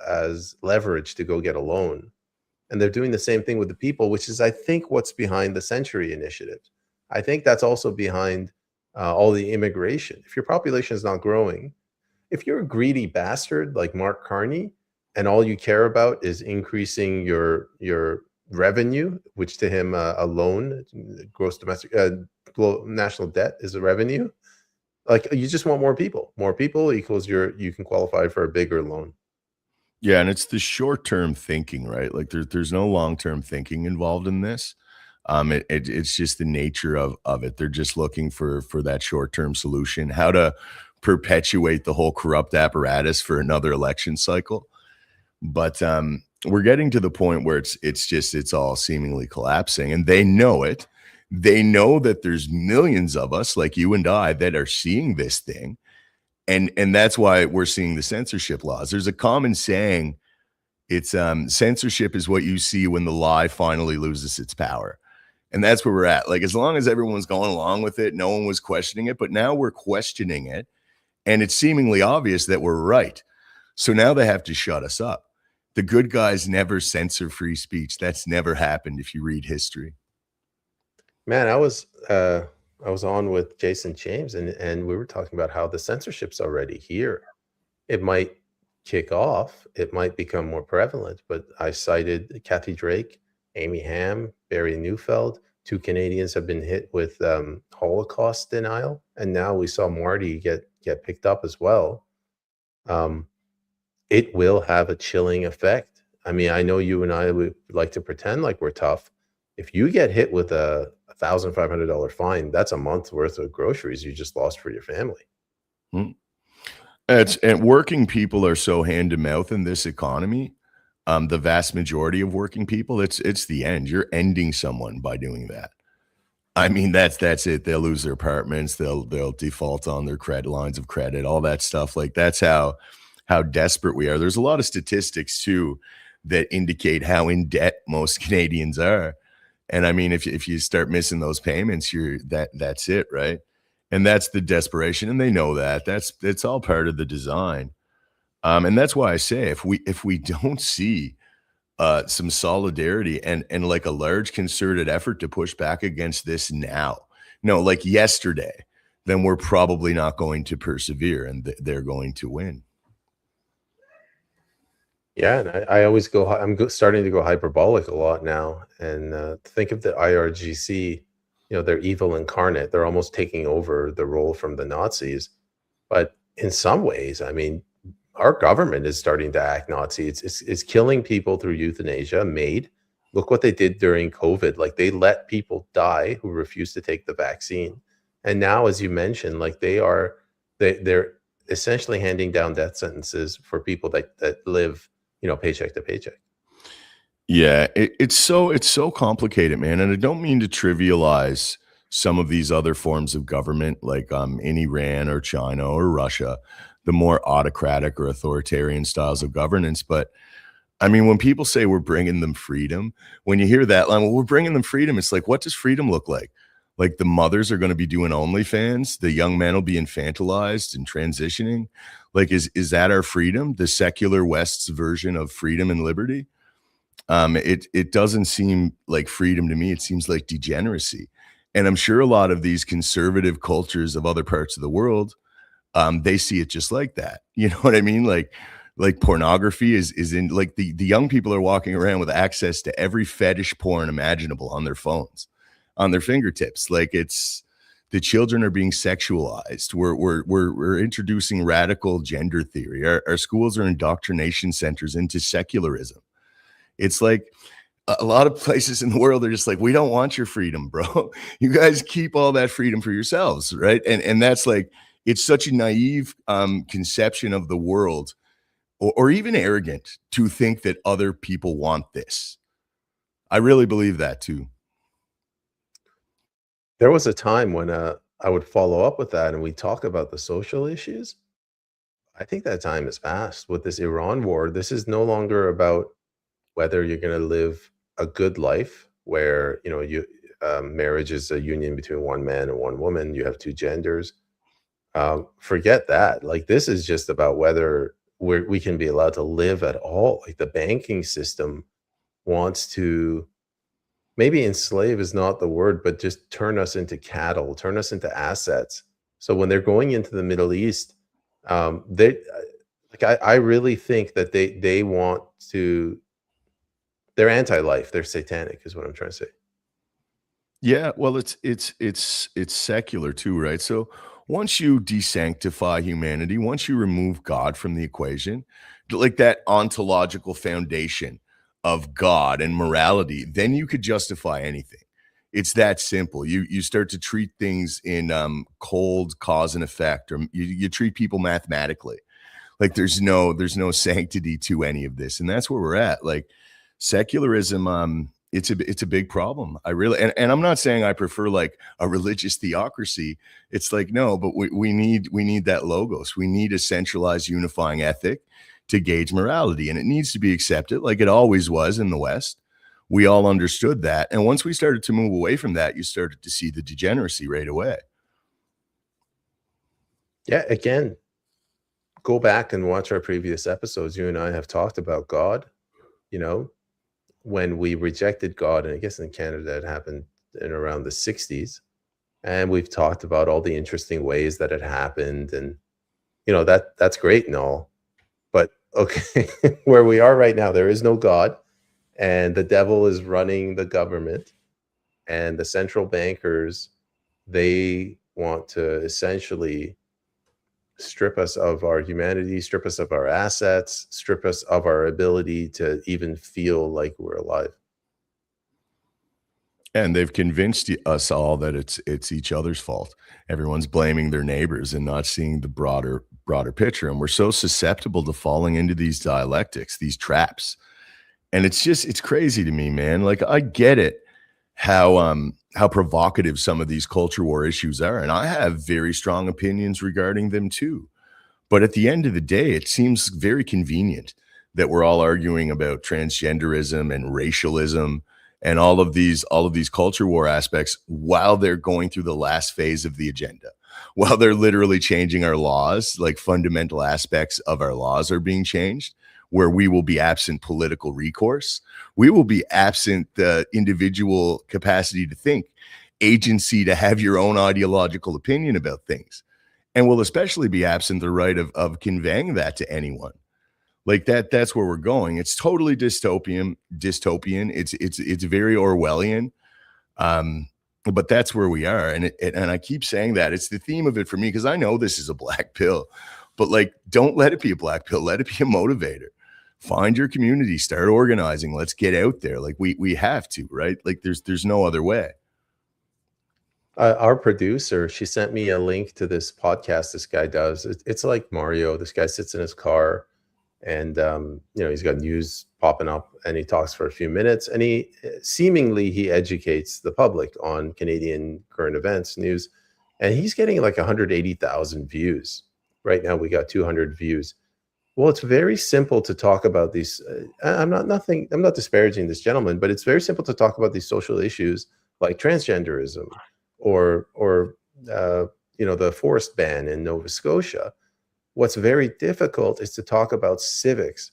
[SPEAKER 1] leverage to go get a loan. And they're doing the same thing with the people, which is, I think, what's behind the Century Initiative. I think that's also behind all the immigration. If your population is not growing, if you're a greedy bastard like Mark Carney, and all you care about is increasing your revenue, which to him a loan, gross domestic national debt is a revenue. Like, you just want more people. More people equals you can qualify for a bigger loan.
[SPEAKER 2] Yeah, and it's the short-term thinking, right? Like, there's no long-term thinking involved in this. It's just the nature of it. They're just looking for that short-term solution, how to perpetuate the whole corrupt apparatus for another election cycle. But we're getting to the point where it's all seemingly collapsing, and they know it. They know that there's millions of us like you and I that are seeing this thing. And that's why we're seeing the censorship laws. There's a common saying. It's censorship is what you see when the lie finally loses its power. And that's where we're at. Like, as long as everyone's going along with it, no one was questioning it, but now we're questioning it, and it's seemingly obvious that we're right. So now they have to shut us up. The good guys never censor free speech. That's never happened if you read history.
[SPEAKER 1] Man, I was on with Jason James, and we were talking about how the censorship's already here. It might kick off, it might become more prevalent, but I cited Kathy Drake, Amy Ham, Barry Neufeld. 2 Canadians have been hit with Holocaust denial, and now we saw Marty get picked up as well. It will have a chilling effect. I mean, I know you and I would like to pretend like we're tough, If you get hit with a $1,500 fine, that's a month's worth of groceries you just lost for your family.
[SPEAKER 2] Hmm. And working people are so hand to mouth in this economy. The vast majority of working people, it's the end. You're ending someone by doing that. I mean, that's it. They'll lose their apartments. They'll default on their credit lines of credit, all that stuff. Like that's how desperate we are. There's a lot of statistics too that indicate how in debt most Canadians are. And I mean, if you start missing those payments, that's it, right? And that's the desperation, and they know that. It's all part of the design. And that's why I say if we don't see some solidarity and like a large concerted effort to push back against this now, no, like yesterday, then we're probably not going to persevere, and they're going to win.
[SPEAKER 1] Yeah, and I always go. Starting to go hyperbolic a lot now, and think of the IRGC. They're evil incarnate. They're almost taking over the role from the Nazis. But in some ways, I mean, our government is starting to act Nazi. It's killing people through euthanasia. Look what they did during COVID. Like they let people die who refused to take the vaccine, and now, as you mentioned, like they're essentially handing down death sentences for people that live paycheck to paycheck.
[SPEAKER 2] Yeah, it's so complicated, man. And I don't mean to trivialize some of these other forms of government, like in Iran or China or Russia, the more autocratic or authoritarian styles of governance. But I mean, when people say we're bringing them freedom, when you hear that line, well, we're bringing them freedom, it's like, what does freedom look like? Like the mothers are going to be doing OnlyFans, the young men will be infantilized and transitioning. Like, is that our freedom? The secular West's version of freedom and liberty? It doesn't seem like freedom to me. It seems like degeneracy. And I'm sure a lot of these conservative cultures of other parts of the world, they see it just like that. You know what I mean? Like pornography is in like the young people are walking around with access to every fetish porn imaginable on their phones, on their fingertips. Like it's the children are being sexualized. We're introducing radical gender theory. Our schools are indoctrination centers into secularism. It's like a lot of places in the world are just like, we don't want your freedom, bro. You guys keep all that freedom for yourselves, right? And that's like, it's such a naive conception of the world, or even arrogant to think that other people want this. I really believe that too.
[SPEAKER 1] There was a time when I would follow up with that and we talk about the social issues. I think that time has passed with this Iran war. This is no longer about whether you're going to live a good life where marriage is a union between one man and one woman. You have two genders. Forget that. Like this is just about whether we can be allowed to live at all. Like the banking system wants to, maybe enslave is not the word, but just turn us into cattle, turn us into assets. So when they're going into the Middle East, they like I really think that they want to. They're anti-life. They're satanic, is what I'm trying to say.
[SPEAKER 2] Yeah, well, it's secular too, right? So once you desanctify humanity, once you remove God from the equation, like that ontological foundation of God and morality, then you could justify anything. It's that simple. You start to treat things in cold cause and effect, or you treat people mathematically. Like there's no sanctity to any of this, and that's where we're at. Like secularism, it's a big problem. I really, and I'm not saying I prefer like a religious theocracy. It's like no, but we need that logos. We need a centralized unifying ethic to gauge morality, and it needs to be accepted like it always was in the West. We all understood that, and once we started to move away from that, you started to see the degeneracy right away.
[SPEAKER 1] Yeah, again, go back and watch our previous episodes. You and I have talked about God. You know, when we rejected God, and I guess in Canada it happened in around the 60s. And we've talked about all the interesting ways that it happened. And, that's great and all. But okay, where we are right now, there is no God, and the devil is running the government, and the central bankers, they want to essentially strip us of our humanity, strip us of our assets, strip us of our ability to even feel like we're alive.
[SPEAKER 2] And they've convinced us all that it's each other's fault. Everyone's blaming their neighbors and not seeing the broader picture. And we're so susceptible to falling into these dialectics, these traps. And it's crazy to me, man. Like, I get it how provocative some of these culture war issues are, and I have very strong opinions regarding them too. But at the end of the day, it seems very convenient that we're all arguing about transgenderism and racialism and all of these culture war aspects while they're going through the last phase of the agenda, while they're literally changing our laws. Like, fundamental aspects of our laws are being changed, where we will be absent political recourse. We will be absent the individual capacity to think, agency to have your own ideological opinion about things. And we'll especially be absent the right of conveying that to anyone. Like, that's where we're going. It's totally dystopian. It's very Orwellian. But that's where we are. And I keep saying that. It's the theme of it for me, because I know this is a black pill. But, like, don't let it be a black pill. Let it be a motivator. Find your community, start organizing. Let's get out there. Like, we have to, right? Like, there's no other way.
[SPEAKER 1] Our producer, she sent me a link to this podcast this guy does. It's like Mario. This guy sits in his car, and he's got news popping up, and he talks for a few minutes, and he educates the public on Canadian current events news, and he's getting like 180,000 views. Right now we got 200 views. Well, it's very simple to talk about these. I'm not disparaging this gentleman, but it's very simple to talk about these social issues like transgenderism or the forest ban in Nova Scotia. What's very difficult is to talk about civics.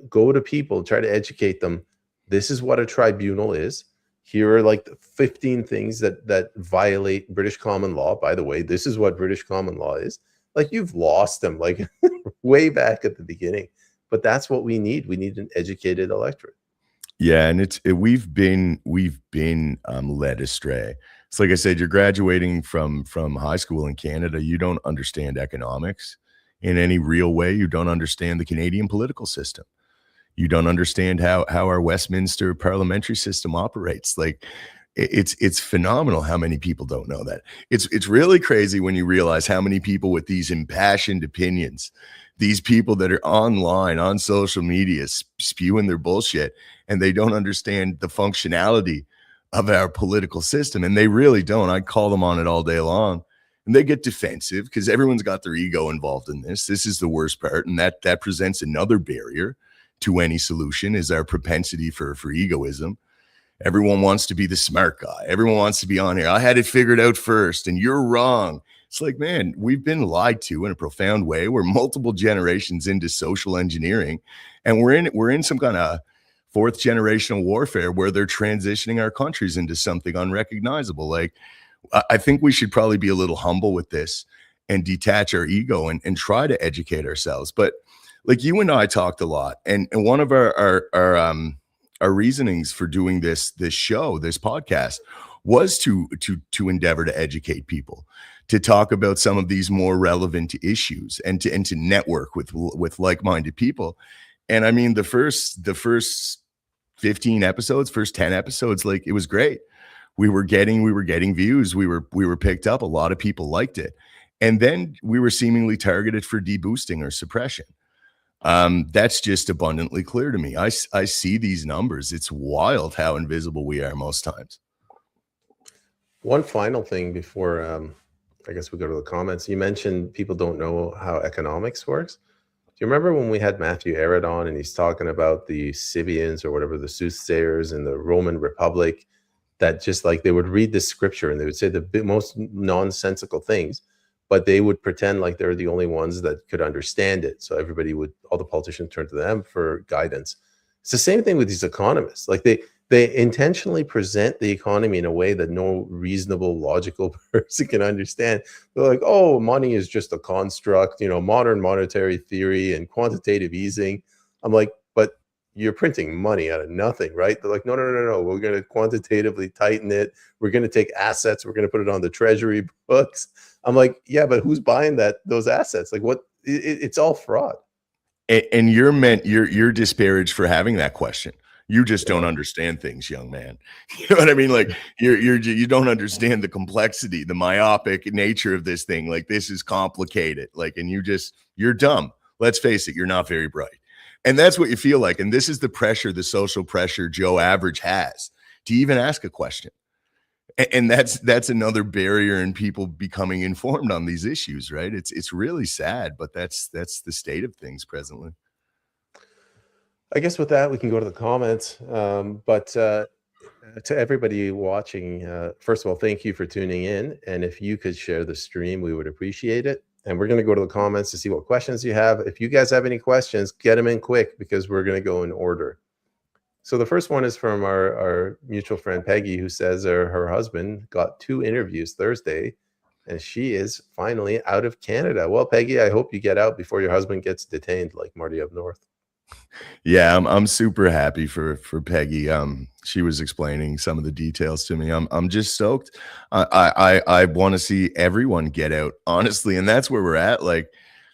[SPEAKER 1] Go to people, try to educate them. This is what a tribunal is. Here are like the 15 things that violate British common law. By the way, this is what British common law is. Like, you've lost them like way back at the beginning. But that's what we need. We need an educated electorate.
[SPEAKER 2] Yeah, and we've been led astray. It's like I said, you're graduating from high school in Canada. You don't understand economics in any real way. You don't understand the Canadian political system. You don't understand how our Westminster parliamentary system operates. Like, it's phenomenal how many people don't know that. It's really crazy when you realize how many people with these impassioned opinions, these people that are online on social media spewing their bullshit, and they don't understand the functionality of our political system. And they really don't. I call them on it all day long, and they get defensive because everyone's got their ego involved in this. This is the worst part. And that presents another barrier to any solution, is our propensity for egoism. Everyone wants to be the smart guy. Everyone wants to be on here. I had it figured out first, and you're wrong. It's like, man, we've been lied to in a profound way. We're multiple generations into social engineering, and we're in some kind of fourth generational warfare where they're transitioning our countries into something unrecognizable. Like, I think we should probably be a little humble with this and detach our ego and try to educate ourselves. But like, you and I talked a lot, and one of our reasonings for doing this show, this podcast, was to endeavor to educate people, to talk about some of these more relevant issues, and to network with like-minded people. And I mean, the first 15 episodes, first 10 episodes, like, it was great. We were getting views. We were picked up. A lot of people liked it. And then we were seemingly targeted for deboosting or suppression. That's just abundantly clear to me. I see these numbers. It's wild how invisible we are most times.
[SPEAKER 1] One final thing before I guess we go to the comments. You mentioned people don't know how economics works. Do you remember when we had Matthew Arrett on, and he's talking about the Scythians or whatever, the soothsayers in the Roman Republic, that just like they would read the scripture and they would say the most nonsensical things, but they would pretend like they're the only ones that could understand it. So all the politicians turn to them for guidance. It's the same thing with these economists. Like, they intentionally present the economy in a way that no reasonable, logical person can understand. They're like, oh, money is just a construct, modern monetary theory and quantitative easing. I'm like, but you're printing money out of nothing, right? They're like, no. We're going to quantitatively tighten it. We're going to take assets. We're going to put it on the treasury books. I'm like, yeah, but who's buying those assets? Like, what? It's all fraud.
[SPEAKER 2] And you're disparaged for having that question. You just don't understand things, young man. You know what I mean? Like you don't understand the complexity, the myopic nature of this thing. Like this is complicated. Like, and you're dumb. Let's face it, you're not very bright. And that's what you feel like. And this is the pressure, the social pressure Joe Average has to even ask a question. And that's another barrier in people becoming informed on these issues, right? It's really sad, but that's the state of things presently.
[SPEAKER 1] I guess with that, we can go to the comments. But to everybody watching, first of all, thank you for tuning in. And if you could share the stream, we would appreciate it. And we're going to go to the comments to see what questions you have. If you guys have any questions, get them in quick because we're going to go in order. So the first one is from our mutual friend, Peggy, who says her husband got 2 interviews Thursday, and she is finally out of Canada. Well, Peggy, I hope you get out before your husband gets detained like Marty up north.
[SPEAKER 2] Yeah, I'm super happy for Peggy. She was explaining some of the details to me. I'm just stoked. I want to see everyone get out, honestly, and that's where we're at. Like,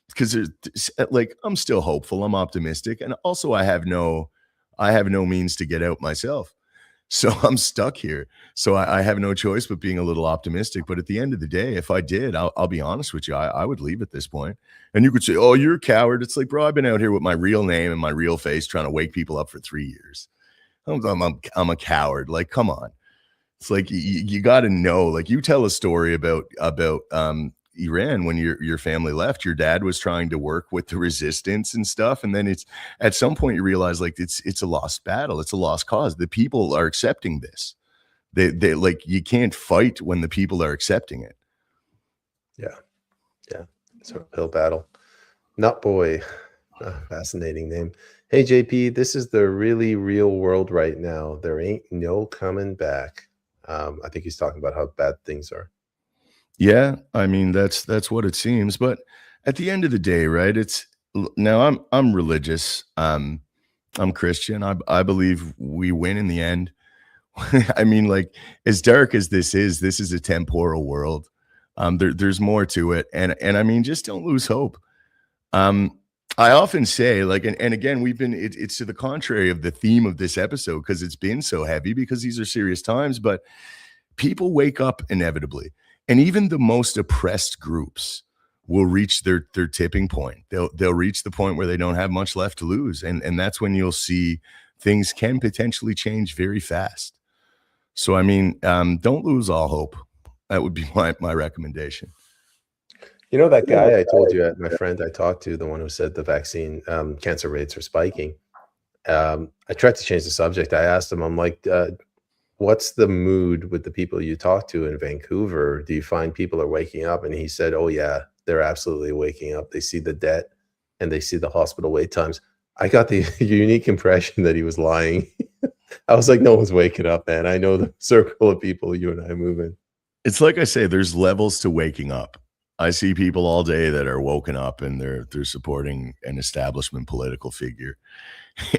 [SPEAKER 2] because like I'm still hopeful. I'm optimistic, and also I have no means to get out myself. So I'm stuck here. So I have no choice but being a little optimistic. But at the end of the day, if I did, I'll be honest with you, I would leave at this point. And you could say, oh, you're a coward. It's like, bro, I've been out here with my real name and my real face trying to wake people up for 3 years. I'm a coward. Like, come on. It's like you got to know. Like, you tell a story about Iran when your family left. Your dad was trying to work with the resistance and stuff, and then it's at some point you realize like it's a lost battle. It's a lost cause. The people are accepting this. They like, you can't fight when the people are accepting it.
[SPEAKER 1] Yeah. It's a uphill battle. Nut Boy, fascinating name. Hey JP, this is the really real world right now. There ain't no coming back. I think he's talking about how bad things are.
[SPEAKER 2] Yeah, I mean that's what it seems. But at the end of the day, right? Now I'm religious. I'm Christian. I believe we win in the end. I mean, like, as dark as this is a temporal world. There's more to it, and I mean, just don't lose hope. I often say, like, and again, it's to the contrary of the theme of this episode because it's been so heavy because these are serious times, but people wake up inevitably, and even the most oppressed groups will reach their tipping point. They'll reach the point where they don't have much left to lose, and that's when you'll see things can potentially change very fast. So, I mean, don't lose all hope. That would be my recommendation.
[SPEAKER 1] You know that guy I told you, my friend I talked to, the one who said the vaccine cancer rates are spiking. I tried to change the subject. I asked him, I'm like, what's the mood with the people you talk to in Vancouver? Do you find people are waking up? And he said, oh yeah, they're absolutely waking up. They see the debt and they see the hospital wait times. I got the unique impression that he was lying. I was like, no one's waking up, man. I know the circle of people you and I move in.
[SPEAKER 2] It's like I say, there's levels to waking up. I see people all day that are woken up and they're supporting an establishment political figure,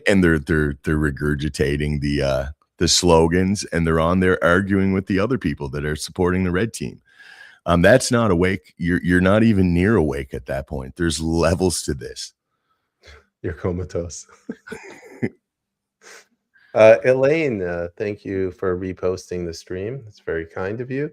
[SPEAKER 2] and they're regurgitating the slogans, and they're on there arguing with the other people that are supporting the red team. That's not awake. You're not even near awake at that point. There's levels to this.
[SPEAKER 1] You're comatose. Elaine, thank you for reposting the stream. It's very kind of you.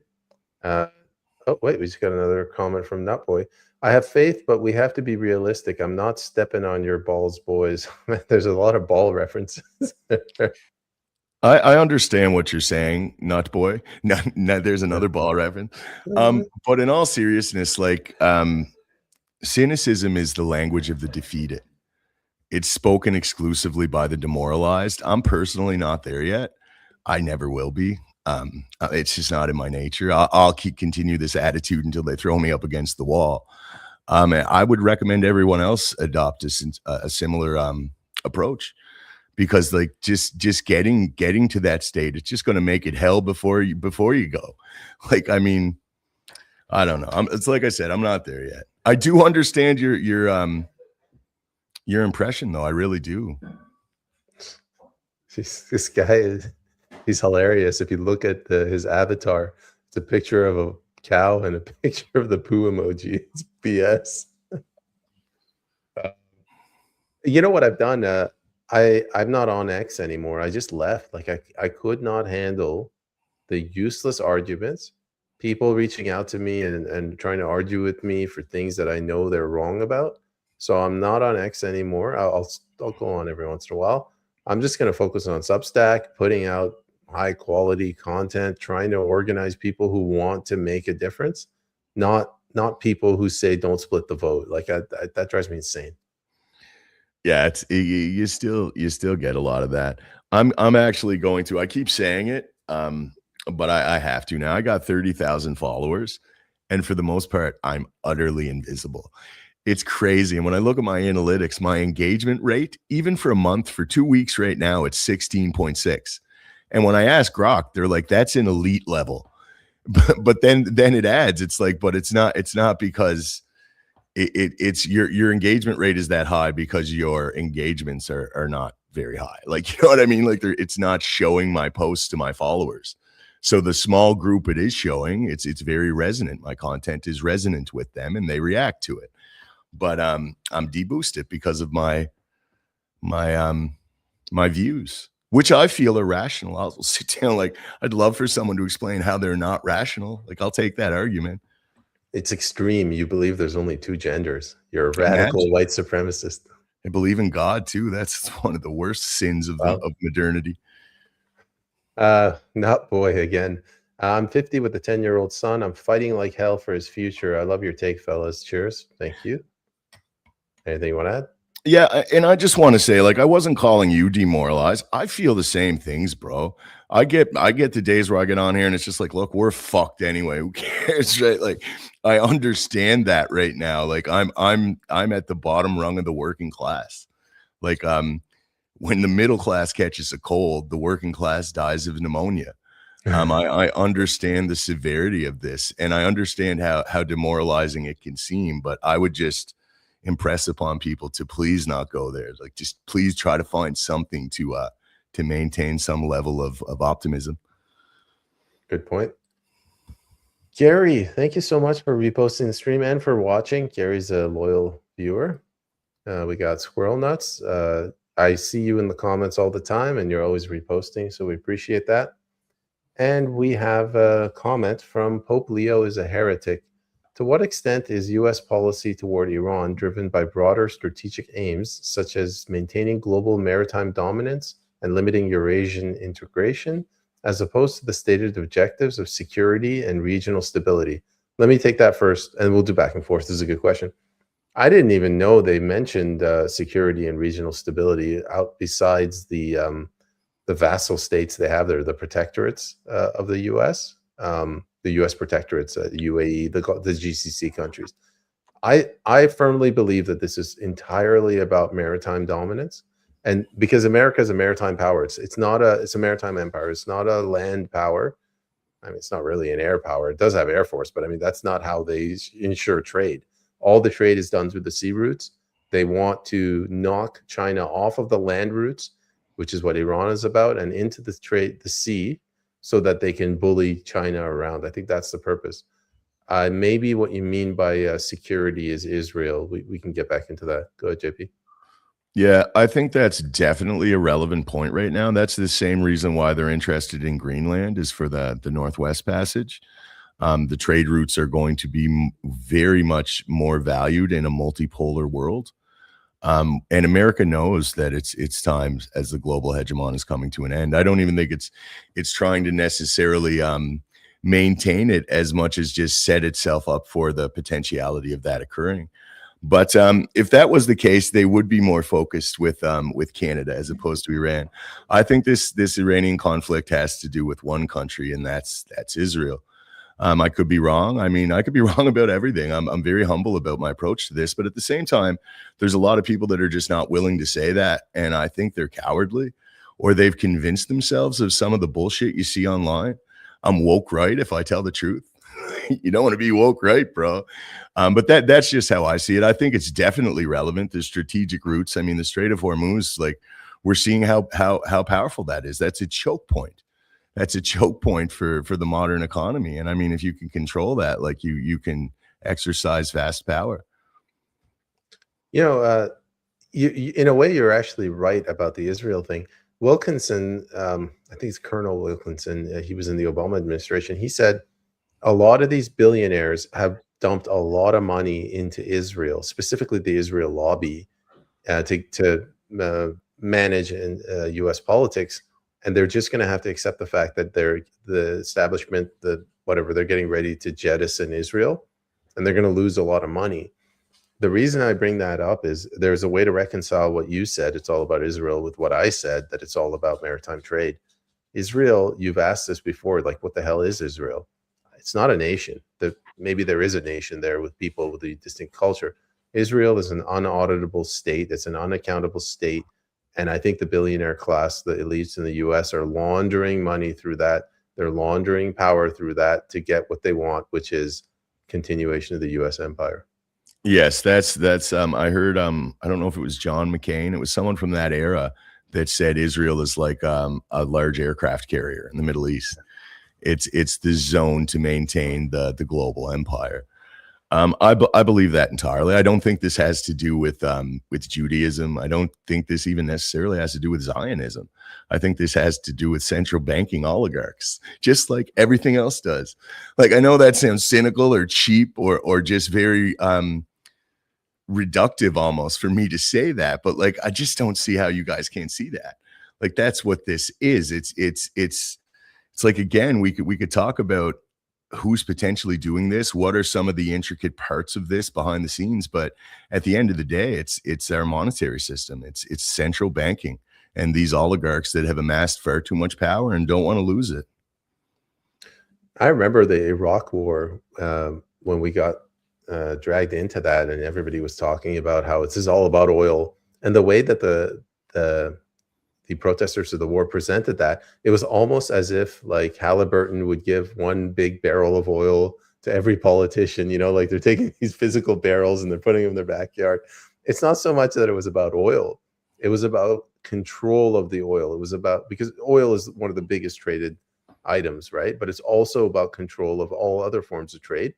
[SPEAKER 1] Oh, wait, we just got another comment from Nutboy. I have faith, but we have to be realistic. I'm not stepping on your balls, boys. There's a lot of ball references.
[SPEAKER 2] I understand what you're saying, Nutboy. No, there's another ball reference. But in all seriousness, like, cynicism is the language of the defeated. It's spoken exclusively by the demoralized. I'm personally not there yet. I never will be. It's just not in my nature. I'll continue this attitude until they throw me up against the wall. And I would recommend everyone else adopt a similar approach, because like just getting to that state, it's just going to make it hell before you go. Like, I mean, I don't know. It's like I said, I'm not there yet. I do understand your impression, though. I really do.
[SPEAKER 1] This guy he's hilarious. If you look at his avatar, it's a picture of a cow and a picture of the poo emoji. It's BS. You know what I've done? I'm not on X anymore. I just left. Like I could not handle the useless arguments, people reaching out to me and trying to argue with me for things that I know they're wrong about. So I'm not on X anymore. I'll go on every once in a while. I'm just going to focus on Substack, putting out high quality content, trying to organize people who want to make a difference, not people who say don't split the vote. Like that drives me insane.
[SPEAKER 2] Yeah, it's you still get a lot of that. I'm actually going to. I keep saying it, but I have to now. I got 30,000 followers, and for the most part, I'm utterly invisible. It's crazy. And when I look at my analytics, my engagement rate, even for a month, for 2 weeks right now, it's 16.6. And when I ask Grok, they're like, "That's an elite level." But then it adds, it's like, but it's not because it's your engagement rate is that high because your engagements are not very high. Like, you know what I mean? Like it's not showing my posts to my followers. So the small group it is showing, it's very resonant. My content is resonant with them and they react to it. But I'm deboosted because of my views, which I feel are rational. I'll sit down, like, I'd love for someone to explain how they're not rational. Like, I'll take that argument.
[SPEAKER 1] It's extreme. You believe there's only two genders. You're a radical white supremacist.
[SPEAKER 2] I believe in God too. That's one of the worst sins of modernity.
[SPEAKER 1] Not boy again. I'm 50 with a 10-year-old son. I'm fighting like hell for his future. I love your take, fellas. Cheers. Thank you. Anything you want to add?
[SPEAKER 2] Yeah, and I just want to say, like, I wasn't calling you demoralized. I feel the same things, bro. I get the days where I get on here and it's just like, look, we're fucked anyway. Who cares, right? Like, I understand that right now. Like, I'm at the bottom rung of the working class. Like, when the middle class catches a cold, the working class dies of pneumonia. I understand the severity of this, and I understand how demoralizing it can seem. But I would just impress upon people to please not go there. Like, just please try to find something to maintain some level of optimism.
[SPEAKER 1] Good point. Gary, thank you so much for reposting the stream and for watching. Gary's a loyal viewer. We got Squirrel Nuts. I see you in the comments all the time and you're always reposting, so we appreciate that. And we have a comment from Pope Leo is a heretic. To what extent is U.S. policy toward Iran driven by broader strategic aims, such as maintaining global maritime dominance and limiting Eurasian integration, as opposed to the stated objectives of security and regional stability? Let me take that first, and we'll do back and forth. This is a good question. I didn't even know they mentioned security and regional stability out besides the vassal states they have there, the protectorates of the U.S., the U.S. protectorates, UAE, the GCC countries. I firmly believe that this is entirely about maritime dominance, and because America is a maritime power, it's a maritime empire. It's not a land power. I mean, it's not really an air power. It does have air force, but I mean that's not how they ensure trade. All the trade is done through the sea routes. They want to knock China off of the land routes, which is what Iran is about, and into the sea, so that they can bully China around. I think that's the purpose. Maybe what you mean by security is Israel. We can get back into that. Go ahead, JP.
[SPEAKER 2] Yeah, I think that's definitely a relevant point right now. That's the same reason why they're interested in Greenland, is for the Northwest Passage. The trade routes are going to be very much more valued in a multipolar world. And America knows that it's time, as the global hegemon is coming to an end. I don't even think it's trying to necessarily maintain it as much as just set itself up for the potentiality of that occurring. But if that was the case, they would be more focused with Canada as opposed to Iran. I think this Iranian conflict has to do with one country, and that's Israel. I could be wrong. I mean, I could be wrong about everything. I'm very humble about my approach to this, but at the same time, there's a lot of people that are just not willing to say that, and I think they're cowardly, or they've convinced themselves of some of the bullshit you see online. I'm woke right if I tell the truth. You don't want to be woke right, bro. But that's just how I see it. I think it's definitely relevant. The strategic routes. I mean, the Strait of Hormuz, like, we're seeing how powerful that is. That's a choke point. That's a choke point for the modern economy. And I mean, if you can control that, like, you can exercise vast power.
[SPEAKER 1] You know, In a way, you're actually right about the Israel thing. Wilkinson, I think it's Colonel Wilkinson, he was in the Obama administration. He said a lot of these billionaires have dumped a lot of money into Israel, specifically the Israel lobby, to manage in U.S. politics, and they're just going to have to accept the fact that the establishment, the whatever, they're getting ready to jettison Israel, and they're going to lose a lot of money. The reason I bring that up is there's a way to reconcile what you said, it's all about Israel, with what I said, that it's all about maritime trade. Israel, you've asked this before, like, what the hell is Israel? It's not a nation. Maybe there is a nation there with people with a distinct culture. Israel is an unauditable state. It's an unaccountable state. And I think the billionaire class, the elites in the US, are laundering money through that. They're laundering power through that to get what they want, which is continuation of the US empire.
[SPEAKER 2] Yes, that's I heard I don't know if it was John McCain, it was someone from that era that said Israel is like a large aircraft carrier in the Middle East. It's the zone to maintain the global empire. I believe that entirely. I don't think this has to do with Judaism. I don't think this even necessarily has to do with Zionism. I think this has to do with central banking oligarchs, just like everything else does. Like, I know that sounds cynical or cheap or just very reductive almost for me to say that, but like, I just don't see how you guys can't see that. Like, that's what this is. It's like, again, we could talk about who's potentially doing this, what are some of the intricate parts of this behind the scenes, but at the end of the day, it's our monetary system, it's central banking, and these oligarchs that have amassed far too much power and don't want to lose it.
[SPEAKER 1] I remember the Iraq War, when we got dragged into that, and everybody was talking about how this is all about oil, and the way that the protesters of the war presented that, it was almost as if like Halliburton would give one big barrel of oil to every politician, like they're taking these physical barrels and they're putting them in their backyard. It's not so much that it was about oil, it was about control of the oil. It was about, because oil is one of the biggest traded items, right? But it's also about control of all other forms of trade,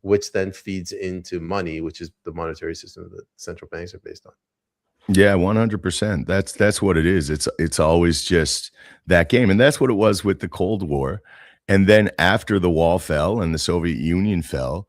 [SPEAKER 1] which then feeds into money, which is the monetary system that central banks are based on.
[SPEAKER 2] Yeah, 100%. That's what it is. It's always just that game. And that's what it was with the Cold War. And then after the wall fell and the Soviet Union fell,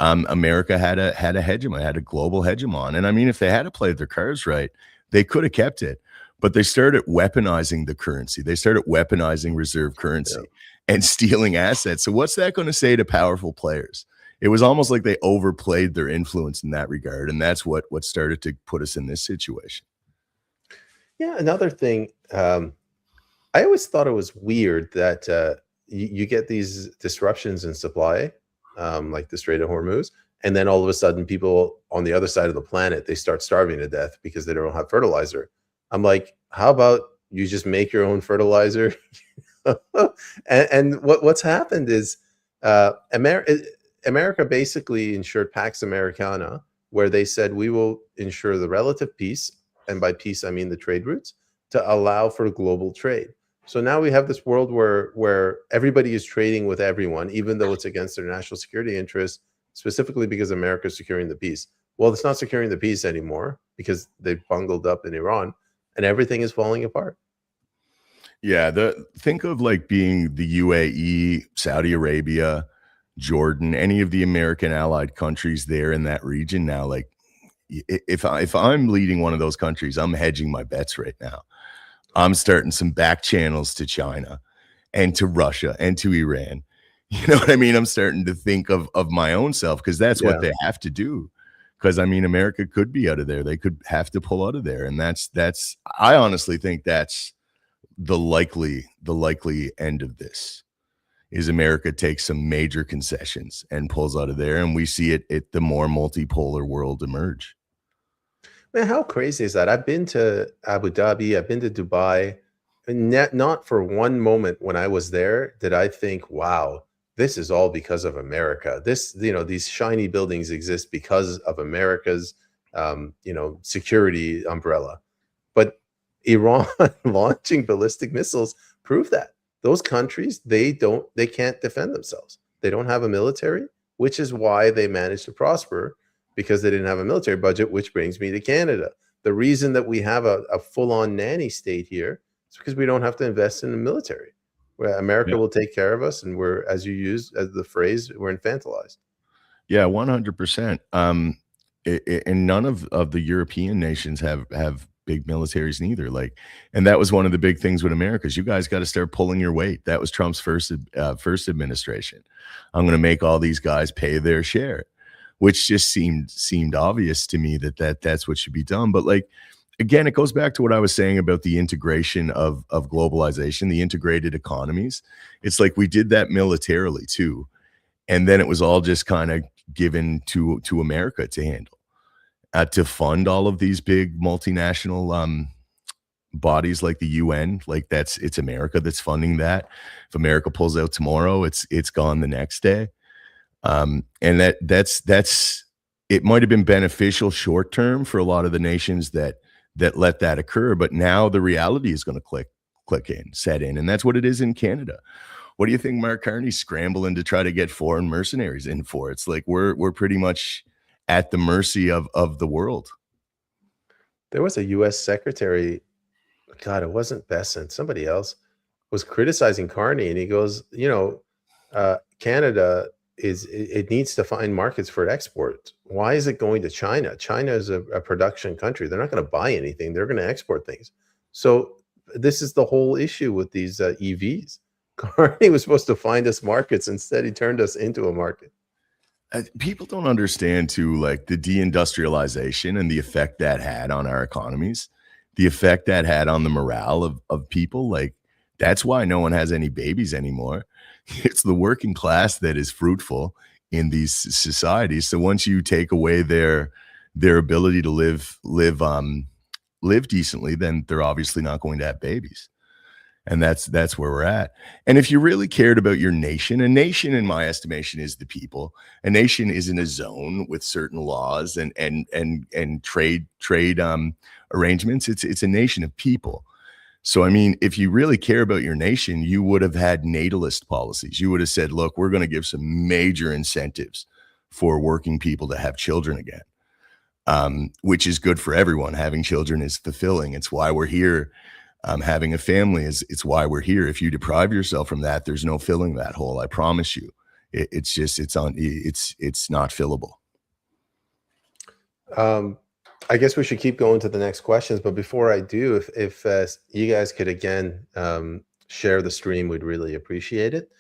[SPEAKER 2] America had a hegemon, had a global hegemon. And I mean, if they had played their cards right, they could have kept it. But they started weaponizing the currency. They started weaponizing reserve currency and stealing assets. So what's that going to say to powerful players? It was almost like they overplayed their influence in that regard. And that's what started to put us in this situation.
[SPEAKER 1] Yeah, another thing, I always thought it was weird that you get these disruptions in supply, like the Strait of Hormuz, and then all of a sudden people on the other side of the planet, they start starving to death because they don't have fertilizer. I'm like, how about you just make your own fertilizer? and what's happened is America basically ensured Pax Americana, where they said we will ensure the relative peace, and by peace I mean the trade routes, to allow for global trade. So now we have this world where everybody is trading with everyone, even though it's against their national security interests, specifically because America is securing the peace. Well, it's not securing the peace anymore because they've bungled up in Iran, and everything is falling apart.
[SPEAKER 2] Yeah, think of like being the UAE, Saudi Arabia, Jordan, any of the American allied countries there in that region now. Like, if I'm leading one of those countries, I'm hedging my bets right now. I'm starting some back channels to China and to Russia and to Iran. You know what I mean? I'm starting to think of my own self, because that's what they have to do. Because I mean, America could be out of there. They could have to pull out of there. And that's I honestly think that's the likely end of this, is America takes some major concessions and pulls out of there. And we see it the more multipolar world emerge.
[SPEAKER 1] Man, how crazy is that? I've been to Abu Dhabi, I've been to Dubai, and not for one moment when I was there did I think, wow, this is all because of America. This, these shiny buildings exist because of America's, security umbrella. But Iran launching ballistic missiles prove that. Those countries, they can't defend themselves. They don't have a military, which is why they managed to prosper, because they didn't have a military budget, which brings me to Canada. The reason that we have a full-on nanny state here is because we don't have to invest in the military. Where America will take care of us, and we're, as you use as the phrase, we're infantilized.
[SPEAKER 2] Yeah, 100%. And none of the European nations have big militaries neither. Like, and that was one of the big things with America is you guys got to start pulling your weight. That was Trump's first administration. I'm going to make all these guys pay their share, which just seemed obvious to me that's what should be done. But like, again, it goes back to what I was saying about the integration of globalization, the integrated economies. It's like we did that militarily too. And then it was all just kind of given to America to handle, to fund all of these big multinational bodies like the UN. Like it's America that's funding that. If America pulls out tomorrow, it's gone the next day. And that's it might have been beneficial short term for a lot of the nations that let that occur, but now the reality is going to set in, and that's what it is in Canada. What do you think Mark Carney's scrambling to try to get foreign mercenaries in for? It's like we're pretty much at the mercy of the world.
[SPEAKER 1] There was a U.S. secretary, God, it wasn't Besant, somebody else was criticizing Carney, and he goes, Canada it needs to find markets for export. Why is it going to China? China is a production country. They're not going to buy anything. They're going to export things. So this is the whole issue with these EVs. Carney was supposed to find us markets. Instead, he turned us into a market.
[SPEAKER 2] People don't understand too, like the deindustrialization and the effect that had on our economies, the effect that had on the morale of people. Like that's why no one has any babies anymore. It's the working class that is fruitful in these societies. So once you take away their ability to live decently, then they're obviously not going to have babies. And that's where we're at. And if you really cared about your nation, a nation, in my estimation, is the people. A nation isn't a zone with certain laws and trade arrangements. It's a nation of people. So, I mean, if you really care about your nation, you would have had natalist policies. You would have said, look, we're going to give some major incentives for working people to have children again, which is good for everyone. Having children is fulfilling. It's why we're here. Having a family it's why we're here. If you deprive yourself from that, there's no filling that hole. I promise you. It's not fillable.
[SPEAKER 1] I guess we should keep going to the next questions, but before I do, if you guys could again share the stream, we'd really appreciate it.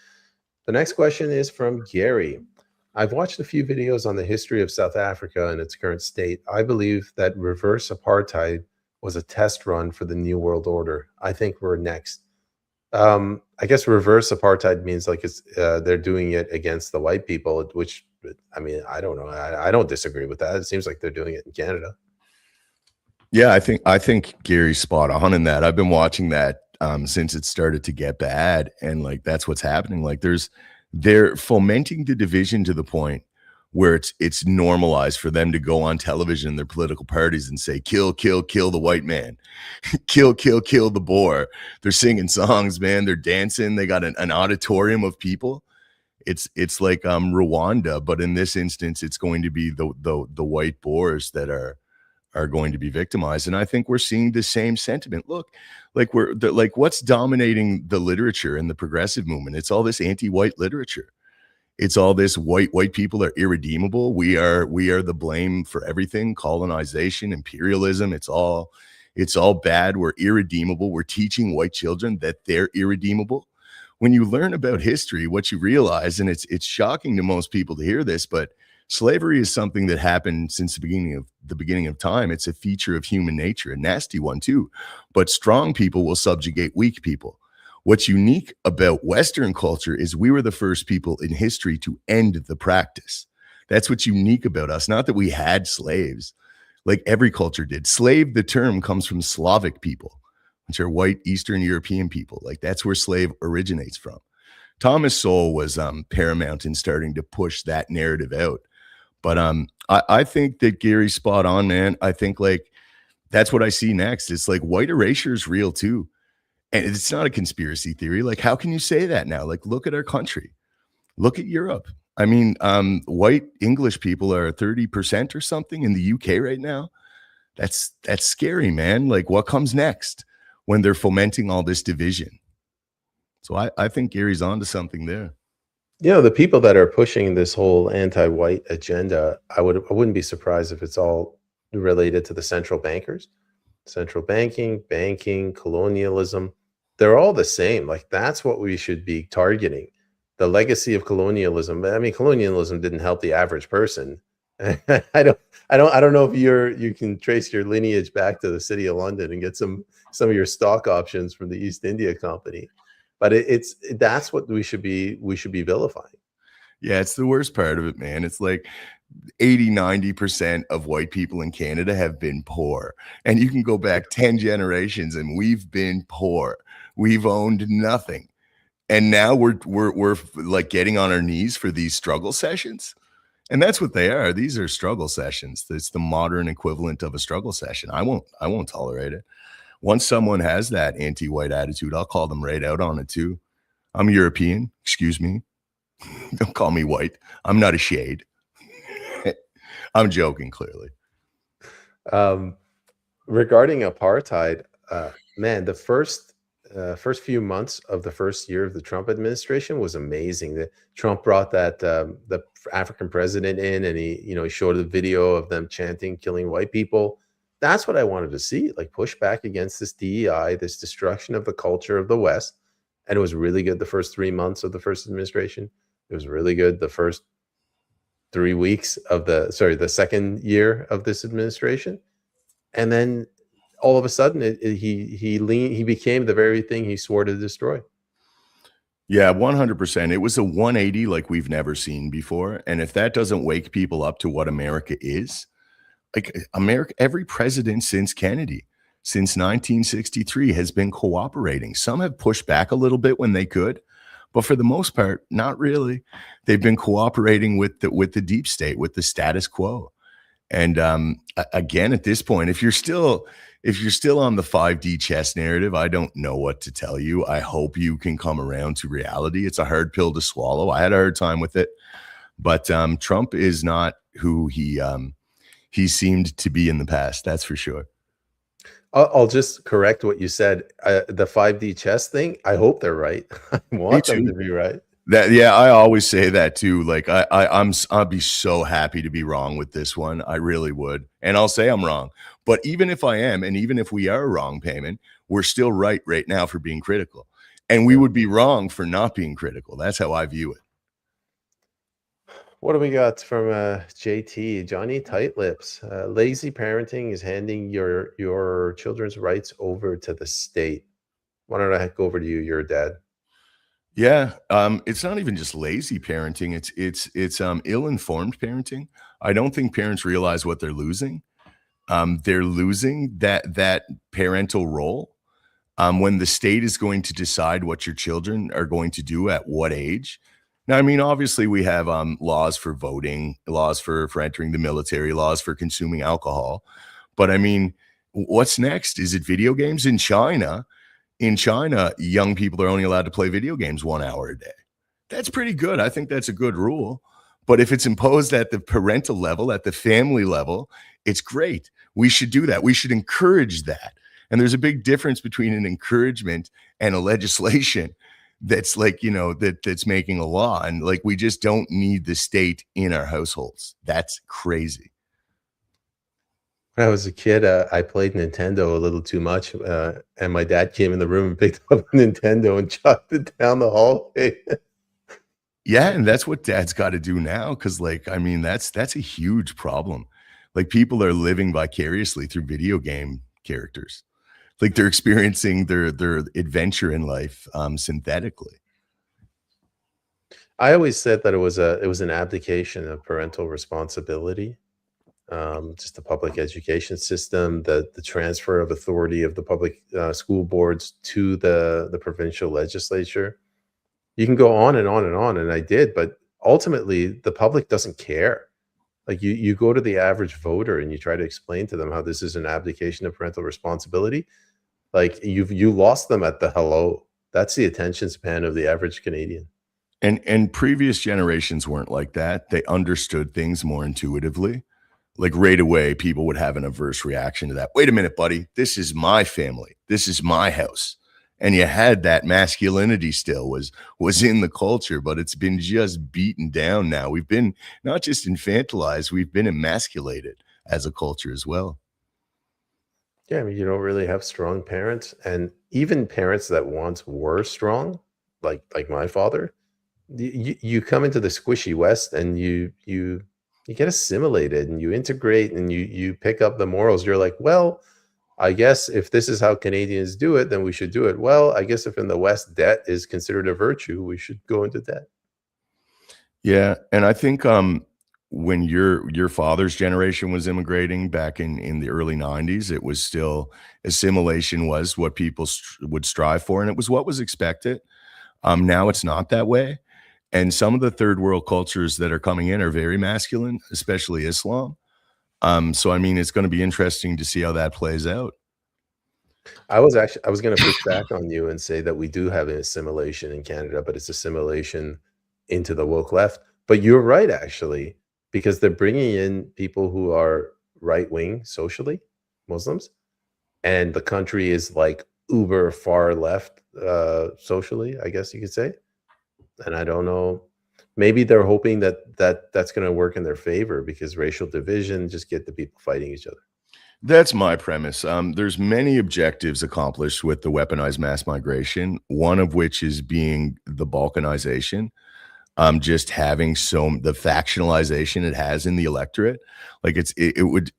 [SPEAKER 1] The next question is from Gary. I've watched a few videos on the history of South Africa and its current state. I believe that reverse apartheid was a test run for the New World Order. I think we're next. I guess reverse apartheid means like they're doing it against the white people, which, I mean, I don't know. I don't disagree with that. It seems like they're doing it in Canada.
[SPEAKER 2] Yeah, I think Gary's spot on in that. I've been watching that since it started to get bad, and like that's what's happening. Like they're fomenting the division to the point where it's normalized for them to go on television, their political parties, and say, kill, kill, kill the white man, kill, kill, kill the Boer. They're singing songs, man. They're dancing. They got an auditorium of people. It's like Rwanda, but in this instance, it's going to be the white Boers that are going to be victimized. And I think we're seeing the same sentiment. Look, like what's dominating the literature in the progressive movement? It's all this anti-white literature. It's all this white people are irredeemable. We are the blame for everything. Colonization, imperialism. It's all bad. We're irredeemable. We're teaching white children that they're irredeemable. When you learn about history, what you realize, and it's shocking to most people to hear this, but slavery is something that happened since the beginning of time. It's a feature of human nature, a nasty one too. But strong people will subjugate weak people. What's unique about Western culture is we were the first people in history to end the practice. That's what's unique about us. Not that we had slaves, like every culture did. Slave, the term, comes from Slavic people, which are white Eastern European people. Like that's where slave originates from. Thomas Sowell was paramount in starting to push that narrative out. But I think that Gary's spot on, man. I think like that's what I see next. It's like white erasure is real too. And it's not a conspiracy theory. Like, how can you say that now? Like, look at our country. Look at Europe. I mean, white English people are 30% or something in the UK right now. That's scary, man. Like, what comes next when they're fomenting all this division? So I think Gary's onto something there.
[SPEAKER 1] The people that are pushing this whole anti-white agenda, I wouldn't be surprised if it's all related to the central bankers, central banking, colonialism. They're all the same. Like, that's what we should be targeting. The legacy of colonialism. I mean, colonialism didn't help the average person. I don't know if you can trace your lineage back to the city of London and get some of your stock options from the East India Company. But that's what we should be vilifying.
[SPEAKER 2] Yeah, it's the worst part of it, man. It's like 80-90% of white people in Canada have been poor. And you can go back 10 generations and we've been poor. We've owned nothing. And now we're like getting on our knees for these struggle sessions. And that's what they are. These are struggle sessions. It's the modern equivalent of a struggle session. I won't tolerate it. Once someone has that anti-white attitude, I'll call them right out on it too. I'm European. Excuse me. Don't call me white. I'm not a shade. I'm joking, clearly.
[SPEAKER 1] Regarding apartheid, man, the first few months of the first year of the Trump administration was amazing. Trump brought that the African president in, and he showed a video of them chanting, killing white people. That's what I wanted to see, like, push back against this DEI, this destruction of the culture of the West. And it was really good the first 3 months of the first administration. It was really good the first 3 weeks of the second year of this administration. And then all of a sudden he became the very thing he swore to destroy.
[SPEAKER 2] Yeah, 100%. It was a 180 like we've never seen before. And if that doesn't wake people up to what America is, like, America, every president since Kennedy, since 1963, has been cooperating. Some have pushed back a little bit when they could, but for the most part, not really. They've been cooperating with the deep state, with the status quo. And again, at this point, if you're still on the 5D chess narrative, I don't know what to tell you. I hope you can come around to reality. It's a hard pill to swallow. I had a hard time with it, but Trump is not who he seemed to be in the past. That's for sure.
[SPEAKER 1] I'll just correct what you said. The 5D chess thing, I hope they're right. I want them to be right.
[SPEAKER 2] I always say that too. Like, I'd be so happy to be wrong with this one. I really would. And I'll say I'm wrong. But even if I am, and even if we are wrong, Peyman, we're still right now for being critical. And we would be wrong for not being critical. That's how I view it.
[SPEAKER 1] What do we got from JT? Johnny Tightlips. Lazy parenting is handing your children's rights over to the state. Why don't I go over to you? You're a dad.
[SPEAKER 2] Yeah, it's not even just lazy parenting. It's ill-informed parenting. I don't think parents realize what they're losing. They're losing that parental role when the state is going to decide what your children are going to do at what age. Now, I mean, obviously, we have laws for voting, laws for entering the military, laws for consuming alcohol. But I mean, what's next? Is it video games? In China, young people are only allowed to play video games 1 hour a day. That's pretty good. I think that's a good rule. But if it's imposed at the parental level, at the family level, it's great. We should do that. We should encourage that. And there's a big difference between an encouragement and a legislation that's like, that's making a law. And like, we just don't need the state in our households. That's crazy.
[SPEAKER 1] When I was a kid, I played Nintendo a little too much, and my dad came in the room and picked up a Nintendo and chucked it down the hallway.
[SPEAKER 2] Yeah, and that's what dads got to do now, because, like, I mean, that's a huge problem. Like, people are living vicariously through video game characters. Like, they're experiencing their adventure in life synthetically.
[SPEAKER 1] I always said that it was an abdication of parental responsibility. Just the public education system, the transfer of authority of the public school boards to the provincial legislature. You can go on and on and on, and I did, but ultimately the public doesn't care. Like, you go to the average voter and you try to explain to them how this is an abdication of parental responsibility. Like, you lost them at the hello. That's the attention span of the average Canadian.
[SPEAKER 2] And previous generations weren't like that. They understood things more intuitively. like right away, people would have an adverse reaction to that. Wait a minute, buddy. This is my family. This is my house. And you had that masculinity still was in the culture, but it's been just beaten down now. We've been not just infantilized, we've been emasculated as a culture as well.
[SPEAKER 1] Yeah, I mean, you don't really have strong parents, and even parents that once were strong, like my father, you come into the squishy West and you get assimilated and you integrate and you pick up the morals. You're like, well, I guess if this is how Canadians do it, then we should do it. Well, I guess if in the West debt is considered a virtue, we should go into debt.
[SPEAKER 2] Yeah, and I think when your father's generation was immigrating back in the early 90s, it was still assimilation was what people would strive for, and it was what was expected. Now it's not that way. And some of the third world cultures that are coming in are very masculine, especially Islam. So I mean, it's going to be interesting to see how that plays out.
[SPEAKER 1] I was going to push back on you and say that we do have an assimilation in Canada, but it's assimilation into the woke left. But you're right, actually, because they're bringing in people who are right wing socially, Muslims, and the country is like uber far left socially, I guess you could say. And I don't know. Maybe they're hoping that's going to work in their favor because racial division just get the people fighting each other.
[SPEAKER 2] That's my premise. There's many objectives accomplished with the weaponized mass migration, one of which is being the balkanization, just having the factionalization it has in the electorate. Like it would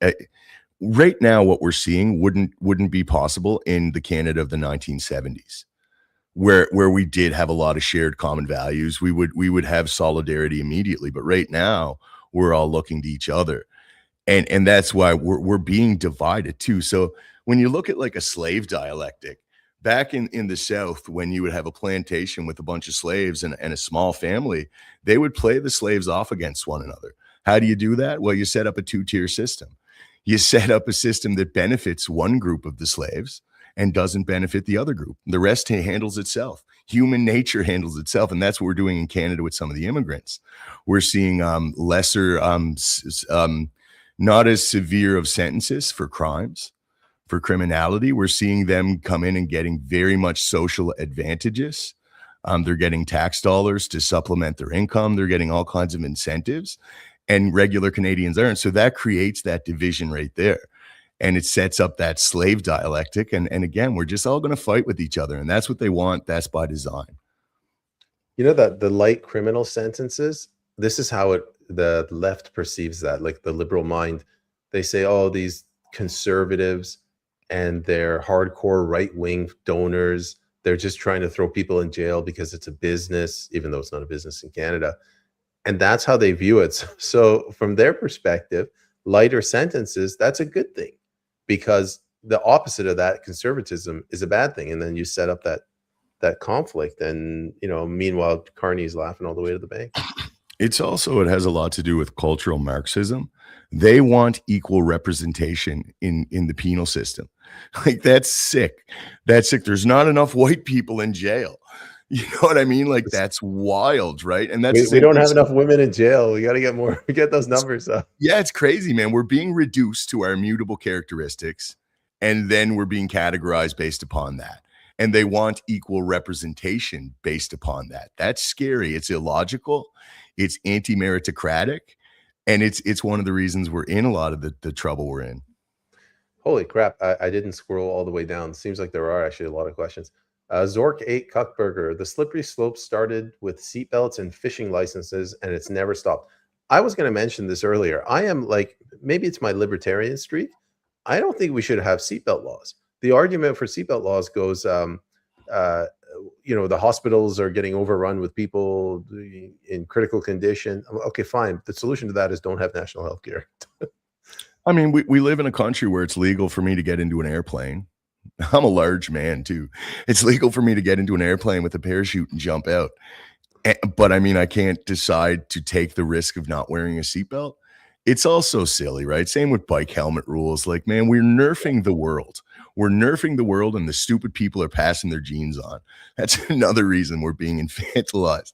[SPEAKER 2] right now what we're seeing wouldn't be possible in the Canada of the 1970s. Where we did have a lot of shared common values, we would have solidarity immediately. But right now, we're all looking to each other. And that's why we're being divided too. So when you look at like a slave dialectic, back in the South, when you would have a plantation with a bunch of slaves and a small family, they would play the slaves off against one another. How do you do that? Well, you set up a two-tier system. You set up a system that benefits one group of the slaves and doesn't benefit the other group. The rest handles itself. Human nature handles itself. And that's what we're doing in Canada with some of the immigrants. We're seeing lesser, not as severe of sentences for crimes, for criminality. We're seeing them come in and getting very much social advantages. They're getting tax dollars to supplement their income. They're getting all kinds of incentives, and regular Canadians aren't. So that creates that division right there. And it sets up that slave dialectic. And again, we're just all going to fight with each other. And that's what they want. That's by design.
[SPEAKER 1] You know that the light criminal sentences, this is how the left perceives that, like the liberal mind. They say, oh, these conservatives and their hardcore right-wing donors, they're just trying to throw people in jail because it's a business, even though it's not a business in Canada. And that's how they view it. So from their perspective, lighter sentences, that's a good thing, because the opposite of that, conservatism, is a bad thing. And then you set up that conflict, and meanwhile Carney's laughing all the way to the bank.
[SPEAKER 2] It has a lot to do with cultural Marxism. They want equal representation in the penal system. Like, that's sick. There's not enough white people in jail. You know what I mean? Like, that's wild, right? And
[SPEAKER 1] we don't have enough women in jail. We got to get more. We get those numbers up.
[SPEAKER 2] Yeah, it's crazy, man. We're being reduced to our immutable characteristics, and then we're being categorized based upon that. And they want equal representation based upon that. That's scary. It's illogical. It's anti-meritocratic. And it's one of the reasons we're in a lot of the trouble we're in.
[SPEAKER 1] Holy crap. I didn't scroll all the way down. Seems like there are actually a lot of questions. Zork 8 Cuckburger, the slippery slope started with seatbelts and fishing licenses, and it's never stopped. I was going to mention this earlier. I am like, maybe it's my libertarian streak. I don't think we should have seatbelt laws. The argument for seatbelt laws goes, the hospitals are getting overrun with people in critical condition. Okay, fine. The solution to that is don't have national health care.
[SPEAKER 2] I mean, we live in a country where it's legal for me to get into an airplane. I'm a large man too. It's legal for me to get into an airplane with a parachute and jump out. But I mean, I can't decide to take the risk of not wearing a seatbelt. It's also silly, right? Same with bike helmet rules. Like, man, we're nerfing the world. We're nerfing the world, and the stupid people are passing their genes on. That's another reason we're being infantilized.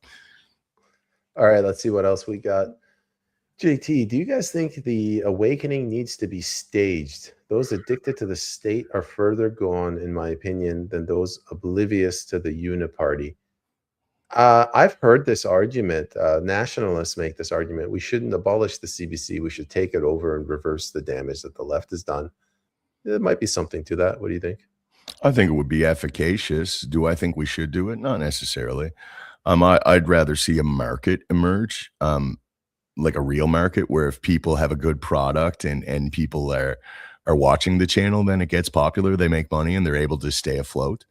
[SPEAKER 1] All right, let's see what else we got. JT, do you guys think the awakening needs to be staged? Those addicted to the state are further gone, in my opinion, than those oblivious to the uniparty. I've heard this argument. Nationalists make this argument. We shouldn't abolish the CBC. We should take it over and reverse the damage that the left has done. There might be something to that. What do you think?
[SPEAKER 2] I think it would be efficacious. Do I think we should do it? Not necessarily. I'd rather see a market emerge, like a real market where if people have a good product and people are watching the channel, then it gets popular, they make money and they're able to stay afloat.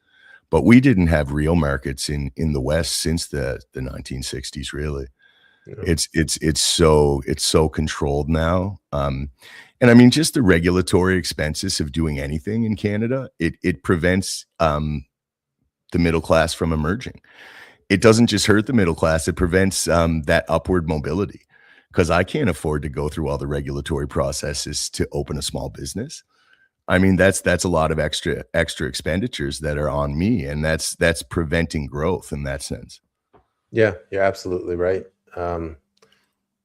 [SPEAKER 2] But we didn't have real markets in the West since the 1960s, really.
[SPEAKER 1] You know?
[SPEAKER 2] It's so controlled now. And I mean, just the regulatory expenses of doing anything in Canada, it prevents the middle class from emerging. It doesn't just hurt the middle class, it prevents that upward mobility, because I can't afford to go through all the regulatory processes to open a small business. I mean, that's a lot of extra expenditures that are on me, and that's preventing growth in that sense.
[SPEAKER 1] Yeah, you're absolutely right.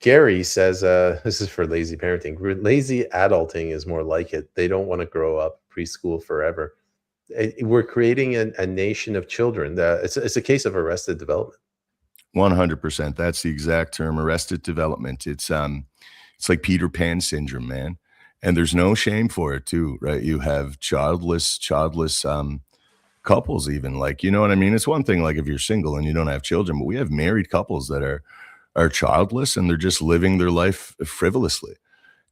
[SPEAKER 1] Gary says, this is for lazy parenting. Lazy adulting is more like it. They don't want to grow up preschool forever. We're creating a nation of children. It's a case of arrested development.
[SPEAKER 2] 100%. That's the exact term, arrested development. It's like Peter Pan syndrome, man. And there's no shame for it too, right? You have childless couples even, like, you know what I mean? It's one thing like if you're single and you don't have children, but we have married couples that are childless and they're just living their life frivolously.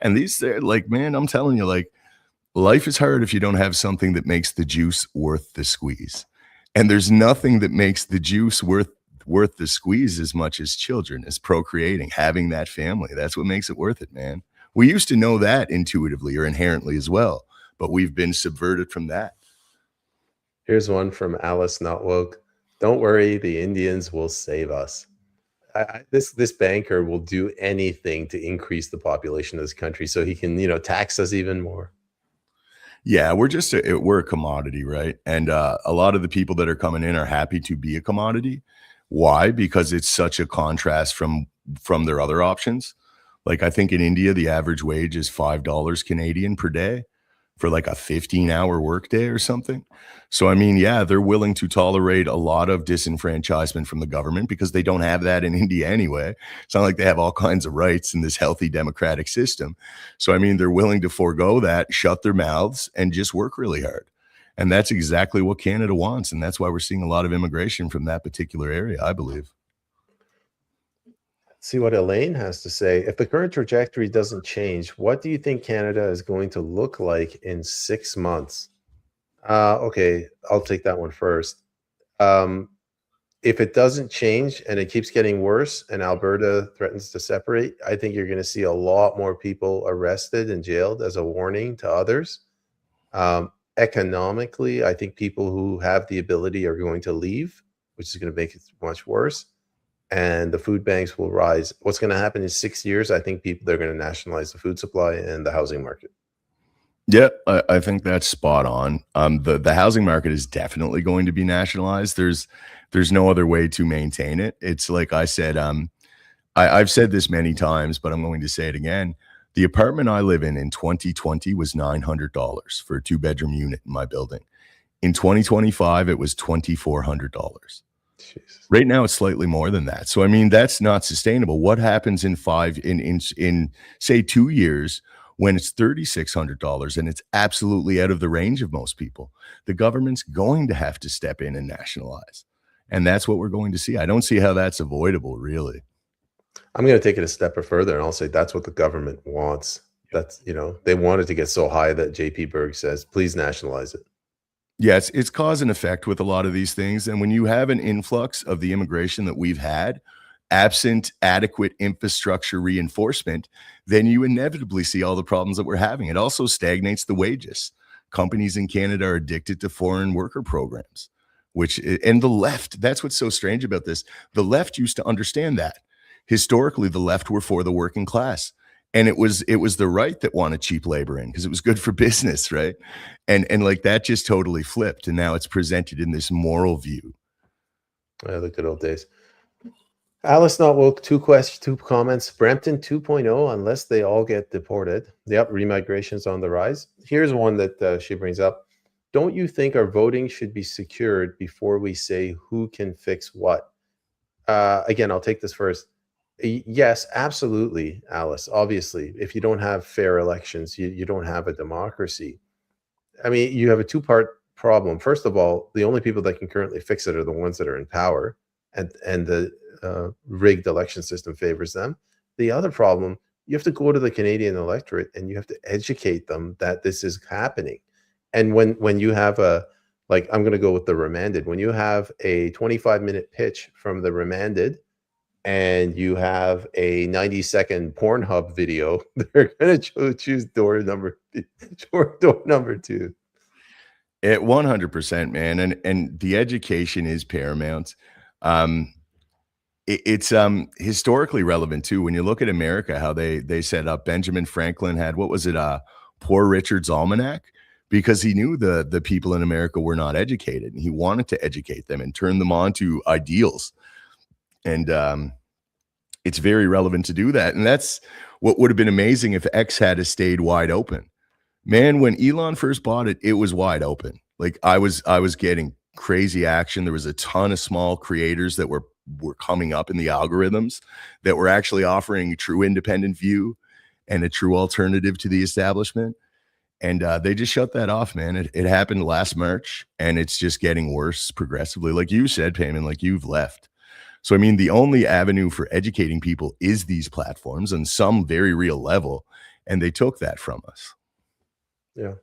[SPEAKER 2] And they're like, man, I'm telling you, like, life is hard if you don't have something that makes the juice worth the squeeze. And there's nothing that makes the juice worth the squeeze as much as children, as procreating, having that family. That's what makes it worth it, man. We used to know that intuitively or inherently as well, but we've been subverted from that.
[SPEAKER 1] Here's one from Alice Not Woke. Don't worry, the Indians will save us. This banker will do anything to increase the population of this country so he can, tax us even more.
[SPEAKER 2] Yeah, we're a commodity, right? And a lot of the people that are coming in are happy to be a commodity. Why? Because it's such a contrast from their other options. Like, I think in India, the average wage is $5 Canadian per day for like a 15-hour workday or something. So, I mean, yeah, they're willing to tolerate a lot of disenfranchisement from the government because they don't have that in India anyway. It's not like they have all kinds of rights in this healthy democratic system. So, I mean, they're willing to forego that, shut their mouths, and just work really hard. And that's exactly what Canada wants. And that's why we're seeing a lot of immigration from that particular area, I believe.
[SPEAKER 1] See what Elaine has to say. If the current trajectory doesn't change, what do you think Canada is going to look like in 6 months? Okay, I'll take that one first. If it doesn't change and it keeps getting worse and Alberta threatens to separate, I think you're going to see a lot more people arrested and jailed as a warning to others. Economically, I think people who have the ability are going to leave, which is going to make it much worse. And the food banks will rise. What's going to happen in 6 years? I think they're going to nationalize the food supply and the housing market.
[SPEAKER 2] Yeah, I think that's spot on. The housing market is definitely going to be nationalized. There's no other way to maintain it. It's like I said, I've said this many times, but I'm going to say it again. The apartment I live in 2020 was $900 for a 2-bedroom unit in my building. In 2025, it was $2,400.
[SPEAKER 1] Jesus.
[SPEAKER 2] Right now, it's slightly more than that. So, I mean, that's not sustainable. What happens in say 2 years when it's $3,600 and it's absolutely out of the range of most people? The government's going to have to step in and nationalize. And that's what we're going to see. I don't see how that's avoidable, really.
[SPEAKER 1] I'm going to take it a step further, and I'll say that's what the government wants. That's, they want it to get so high that JP Berg says, please nationalize it.
[SPEAKER 2] Yes, it's cause and effect with a lot of these things. And when you have an influx of the immigration that we've had, absent adequate infrastructure reinforcement, then you inevitably see all the problems that we're having. It also stagnates the wages. Companies in Canada are addicted to foreign worker programs, and the left, that's what's so strange about this. The left used to understand that. Historically, the left were for the working class. And it was the right that wanted cheap labor in because it was good for business, right? And like that just totally flipped. And now it's presented in this moral view.
[SPEAKER 1] The good old days. Alice Not Woke, two questions, 2 comments. Brampton 2.0, unless they all get deported. Yep, remigration's on the rise. Here's one that she brings up. Don't you think our voting should be secured before we say who can fix what? Again, I'll take this first. Yes, absolutely, Alice. Obviously, if you don't have fair elections, you don't have a democracy. I mean, you have a two-part problem. First of all, the only people that can currently fix it are the ones that are in power, and the rigged election system favors them. The other problem, you have to go to the Canadian electorate and you have to educate them that this is happening. And when you have a, like, I'm going to go with the remanded, when you have a 25-minute pitch from the remanded and you have a 90-second Pornhub video, they're going to choose door number two.
[SPEAKER 2] At 100%, man, and the education is paramount. It's historically relevant too. When you look at America, how they set up, Benjamin Franklin had, what was it, Poor Richard's Almanac, because he knew the people in America were not educated, and he wanted to educate them and turn them on to ideals. And it's very relevant to do that. And that's what would have been amazing if X had stayed wide open. Man, when Elon first bought it, it was wide open. Like I was getting crazy action. There was a ton of small creators that were coming up in the algorithms that were actually offering a true independent view and a true alternative to the establishment. And they just shut that off, man. It happened last March, and it's just getting worse progressively. Like you said, Peyman, like you've left. So, I mean, the only avenue for educating people is these platforms on some very real level, and they took that from us.
[SPEAKER 1] Yeah.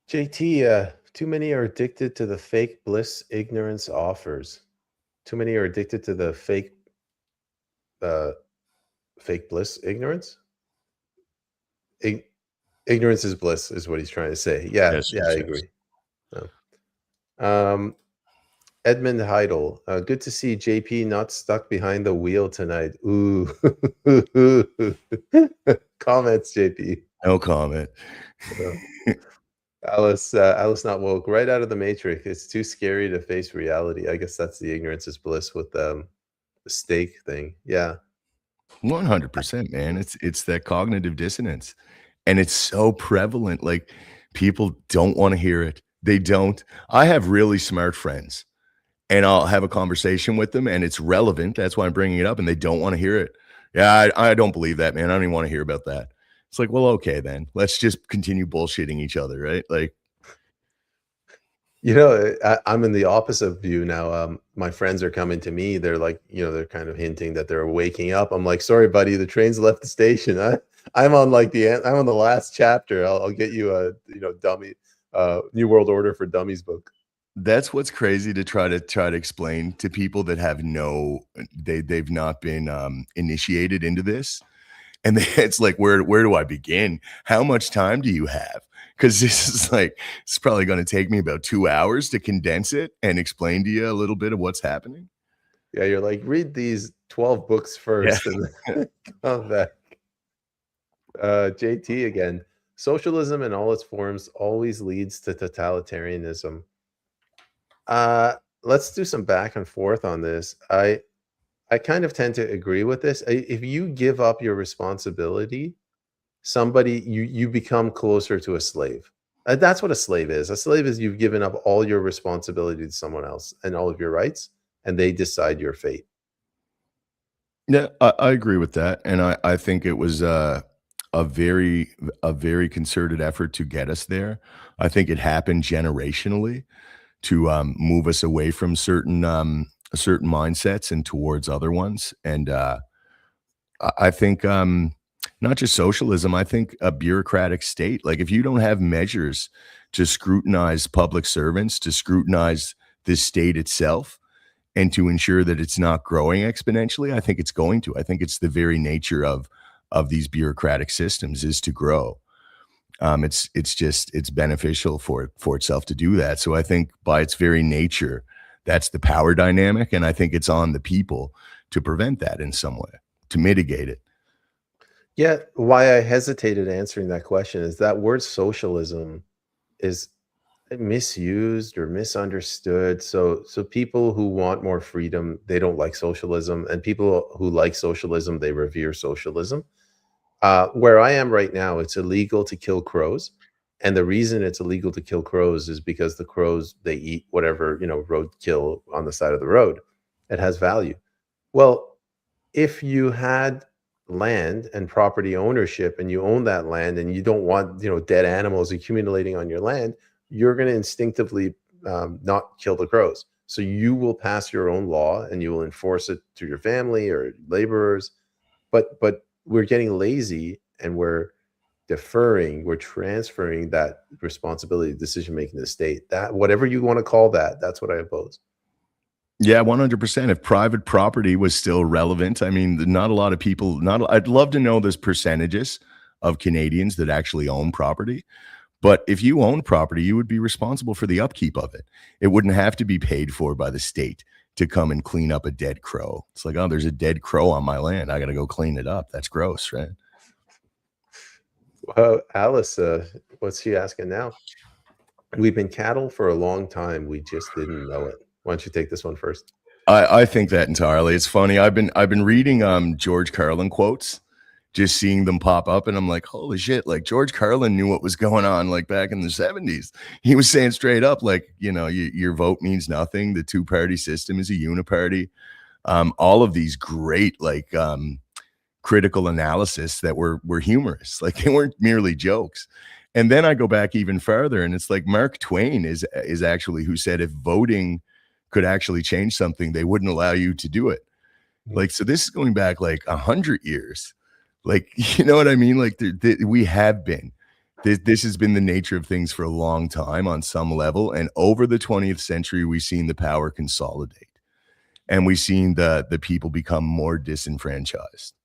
[SPEAKER 1] JT, too many are addicted to the fake bliss ignorance offers. Too many are addicted to the fake bliss ignorance. Ignorance is bliss is what he's trying to say. Yeah,
[SPEAKER 2] Yes,
[SPEAKER 1] yeah,
[SPEAKER 2] yes,
[SPEAKER 1] I
[SPEAKER 2] yes.
[SPEAKER 1] agree. Edmund Heidel, good to see JP not stuck behind the wheel tonight. Ooh. Comments, JP.
[SPEAKER 2] No comment.
[SPEAKER 1] Alice Not Woke, right out of the Matrix. It's too scary to face reality. I guess that's the ignorance is bliss with the steak thing. Yeah.
[SPEAKER 2] 100%, man. It's that cognitive dissonance, and it's so prevalent. Like people don't want to hear it. They don't. I have really smart friends, and I'll have a conversation with them, and it's relevant. That's why I'm bringing it up, and they don't want to hear it. Yeah, I don't believe that, man. I don't even want to hear about that. It's like, well, okay, then let's just continue bullshitting each other, right? Like,
[SPEAKER 1] You know, I'm in the opposite view now. My friends are coming to me. They're like, they're kind of hinting that they're waking up. I'm like, sorry, buddy, the train's left the station. I'm on I'm on the last chapter. I'll get you a, dummy, New World Order for Dummies book.
[SPEAKER 2] that's what's crazy to try to explain to people that have they've not been initiated into this. And it's like, where do I begin? How much time do you have? Because this is like, it's probably going to take me about 2 hours to condense it and explain to you a little bit of what's happening.
[SPEAKER 1] Yeah, you're like, read these 12 books first and then come back. JT again. Socialism in all its forms always leads to totalitarianism. Let's do some back and forth on this. I kind of tend to agree with this. If you give up your responsibility, you become closer to a slave. That's what a slave is. A slave is you've given up all your responsibility to someone else and all of your rights, and they decide your fate.
[SPEAKER 2] Yeah, I agree with that. And I think it was a very concerted effort to get us there. I think it happened generationally to move us away from certain mindsets and towards other ones. And I think not just socialism, I think a bureaucratic state. Like if you don't have measures to scrutinize public servants, to scrutinize the state itself, and to ensure that it's not growing exponentially, I think it's going to. I think it's the very nature of these bureaucratic systems is to grow. It's beneficial for itself to do that. So I think by its very nature, that's the power dynamic, and I think it's on the people to prevent that in some way, to mitigate it.
[SPEAKER 1] Yeah, why I hesitated answering that question is that word socialism is misused or misunderstood. So people who want more freedom, they don't like socialism, and people who like socialism, they revere socialism. Where I am right now, it's illegal to kill crows, and the reason it's illegal to kill crows is because the crows, they eat whatever, roadkill on the side of the road. It has value. Well, if you had land and property ownership and you own that land and you don't want, dead animals accumulating on your land, you're going to instinctively not kill the crows. So you will pass your own law and you will enforce it to your family or laborers. But we're getting lazy and we're deferring, we're transferring that responsibility, decision making to the state. That, whatever you want to call that, that's what I oppose.
[SPEAKER 2] Yeah, 100%. If private property was still relevant, I mean, not a lot of people, I'd love to know those percentages of Canadians that actually own property. But if you own property, you would be responsible for the upkeep of it. It wouldn't have to be paid for by the state to come and clean up a dead crow. It's like, oh, there's a dead crow on my land. I got to go clean it up. That's gross, right?
[SPEAKER 1] Alice, what's she asking now? We've been cattle for a long time. We just didn't know it. Why don't you take this one first?
[SPEAKER 2] I think that entirely. It's funny. I've been reading George Carlin quotes, just seeing them pop up, and I'm like, holy shit! Like George Carlin knew what was going on, like back in the 70s. He was saying straight up, like, your vote means nothing. The two-party system is a uniparty. All of these great critical analysis that were humorous, like they weren't merely jokes. And then I go back even farther, and it's like Mark Twain is actually who said if voting could actually change something, they wouldn't allow you to do it. Like, so this is going back like 100 years. Like, you know what I mean? Like we have been, this has been the nature of things for a long time on some level. And over the 20th century, we've seen the power consolidate, and we've seen the people become more disenfranchised.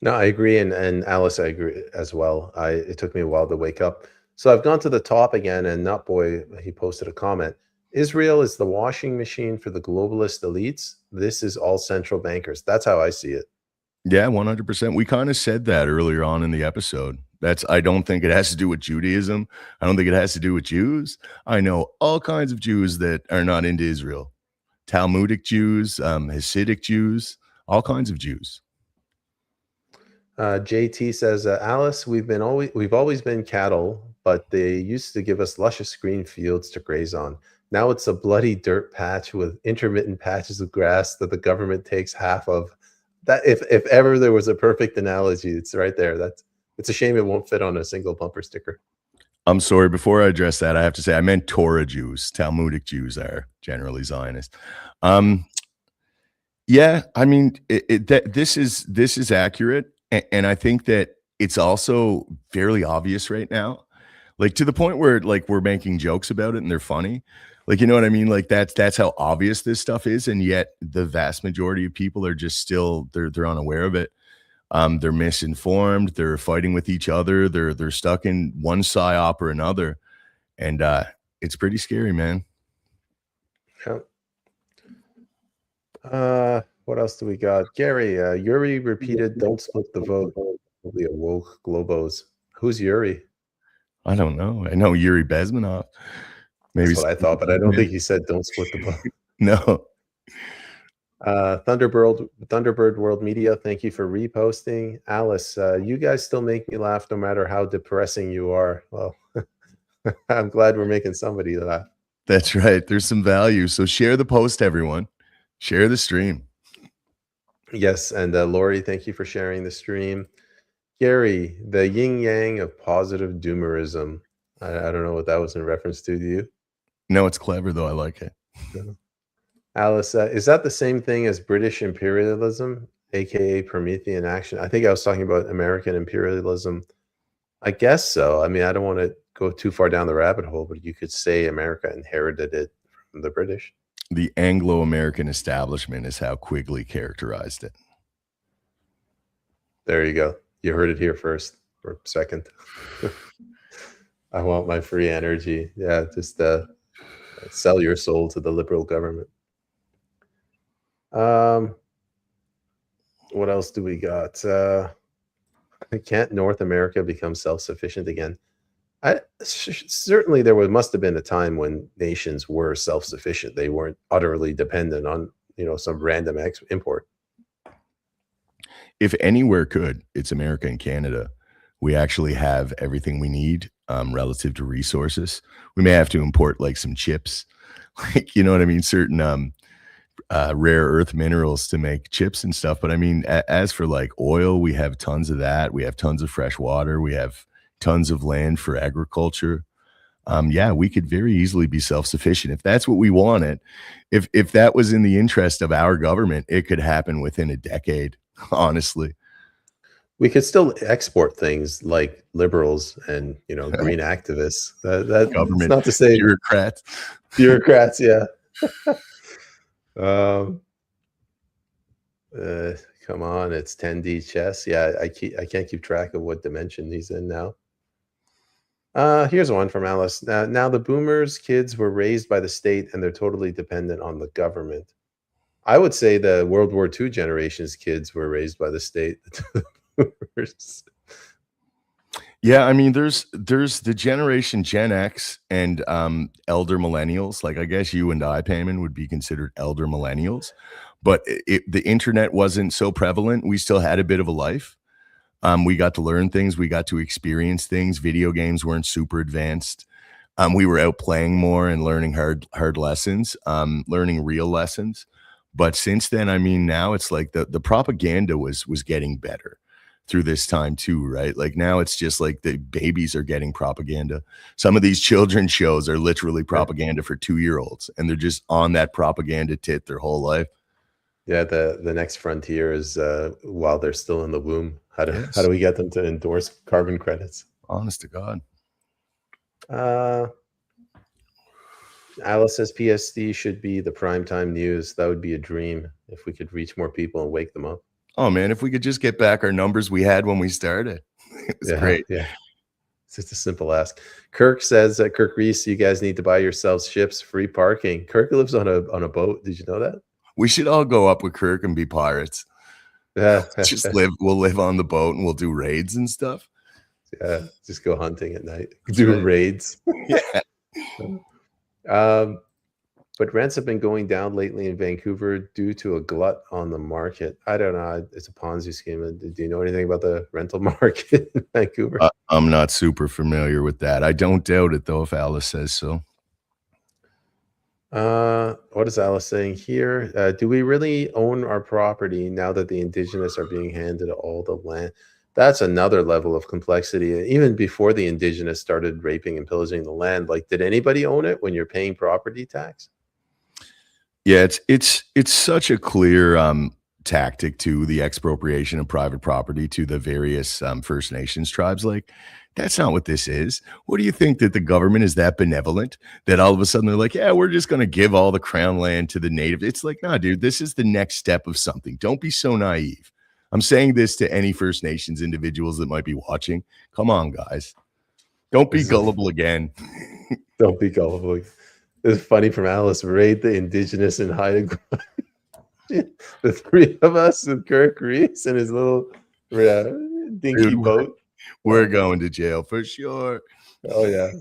[SPEAKER 1] No, I agree, and Alice, I agree as well. It took me a while to wake up. So I've gone to the top again, and Nutboy, he posted a comment. Israel is the washing machine for the globalist elites. This is all central bankers. That's how I see it.
[SPEAKER 2] Yeah, 100%. We kind of said that earlier on in the episode. I don't think it has to do with Judaism. I don't think it has to do with Jews. I know all kinds of Jews that are not into Israel. Talmudic Jews, Hasidic Jews, all kinds of Jews.
[SPEAKER 1] JT says, Alice, we've always been cattle, but they used to give us luscious green fields to graze on. Now it's a bloody dirt patch with intermittent patches of grass that the government takes half of. That if ever there was a perfect analogy, it's right there. It's a shame it won't fit on a single bumper sticker.
[SPEAKER 2] I'm sorry. Before I address that, I have to say I meant Torah Jews. Talmudic Jews are generally Zionist. Yeah, I mean, this is accurate. And I think that it's also fairly obvious right now, like to the point where like we're making jokes about it and they're funny. Like, you know what I mean? Like that's how obvious this stuff is. And yet the vast majority of people are just still, they're unaware of it. They're misinformed. They're fighting with each other. They're stuck in one psyop or another. And it's pretty scary, man.
[SPEAKER 1] Yeah. What else do we got? Gary, Yuri repeated, don't split the vote. Probably a woke globos. Who's Yuri?
[SPEAKER 2] I don't know. I know Yuri Bezmenov. Maybe
[SPEAKER 1] that's what I thought, but I don't think he said don't split the vote.
[SPEAKER 2] No.
[SPEAKER 1] Thunderbird World Media, thank you for reposting. Alice, you guys still make me laugh no matter how depressing you are. Well, I'm glad we're making somebody laugh.
[SPEAKER 2] That's right. There's some value. So share the post, everyone. Share the stream.
[SPEAKER 1] Yes, and Lori, thank you for sharing the stream. Gary, the yin yang of positive doomerism. I don't know what that was in reference to. Do you?
[SPEAKER 2] No, it's clever though. I like it.
[SPEAKER 1] Alice, is that the same thing as British imperialism, aka Promethean action? I think I was talking about American imperialism. I guess so. I mean, I don't want to go too far down the rabbit hole, but you could say America inherited it from the British.
[SPEAKER 2] The Anglo-American establishment is how Quigley characterized it.
[SPEAKER 1] There you go. You heard it here first or second. I want my free energy. Yeah, just sell your soul to the liberal government. What else do we got? Can't North America become self-sufficient again? Certainly there must have been a time when nations were self-sufficient. They weren't utterly dependent on, some random import.
[SPEAKER 2] If anywhere could, it's America and Canada. We actually have everything we need relative to resources. We may have to import like some chips, like, you know what I mean? Certain rare earth minerals to make chips and stuff. But I mean, as for like oil, we have tons of that. We have tons of fresh water. We have tons of land for agriculture. Yeah, we could very easily be self-sufficient if that's what we wanted. If that was in the interest of our government, it could happen within a decade, honestly.
[SPEAKER 1] We could still export things like liberals and, green activists. That's
[SPEAKER 2] Government
[SPEAKER 1] not to say
[SPEAKER 2] bureaucrats.
[SPEAKER 1] bureaucrats, yeah. Um, come on, it's 10D chess. Yeah, I can't keep track of what dimension he's in now. Here's one from Alice. Now the boomers' kids were raised by the state and they're totally dependent on the government. I would say the World War II generation's kids were raised by the state.
[SPEAKER 2] Yeah, I mean, there's the generation Gen X and elder millennials. Like, I guess you and I, Peyman, would be considered elder millennials, but the internet wasn't so prevalent. We still had a bit of a life. We got to learn things. We got to experience things. Video games weren't super advanced. We were out playing more and learning hard lessons, learning real lessons. But since then, I mean, now it's like the propaganda was getting better through this time too, right? Like now it's just like the babies are getting propaganda. Some of these children's shows are literally propaganda for 2-year-olds, and they're just on that propaganda tit their whole life.
[SPEAKER 1] Yeah, the next frontier is while they're still in the womb. How do we get them to endorse carbon credits?
[SPEAKER 2] Honest to God.
[SPEAKER 1] Alice says PSD should be the primetime news. That would be a dream if we could reach more people and wake them up.
[SPEAKER 2] Oh man, if we could just get back our numbers we had when we started. It was great.
[SPEAKER 1] Yeah. It's just a simple ask. Kirk says, Kirk Reese, you guys need to buy yourselves ships, free parking. Kirk lives on a boat. Did you know that?
[SPEAKER 2] We should all go up with Kirk and be pirates.
[SPEAKER 1] Yeah.
[SPEAKER 2] We'll live on the boat and we'll do raids and stuff.
[SPEAKER 1] Yeah, just go hunting at night. Do raids.
[SPEAKER 2] Yeah.
[SPEAKER 1] But rents have been going down lately in Vancouver due to a glut on the market. I don't know. It's a Ponzi scheme. Do you know anything about the rental market in Vancouver?
[SPEAKER 2] I'm not super familiar with that. I don't doubt it, though, if Alice says so.
[SPEAKER 1] What is Alice saying here? Do we really own our property now that the Indigenous are being handed all the land? That's another level of complexity. Even before the Indigenous started raping and pillaging the land, like, did anybody own it when you're paying property tax?
[SPEAKER 2] Yeah, it's such a clear tactic to the expropriation of private property to the various First Nations tribes. Like, that's not what this is. What do you think, that the government is that benevolent that all of a sudden they're like, yeah, we're just going to give all the crown land to the native? It's like, nah, dude, this is the next step of something. Don't be so naive. I'm saying this to any First Nations individuals that might be watching. Come on, guys. Don't be gullible again.
[SPEAKER 1] Don't be gullible. It's funny from Alice. Raid the Indigenous and hide. The three of us with Kirk Reese and his little dinky boat.
[SPEAKER 2] We're going to jail for sure.
[SPEAKER 1] Oh yeah.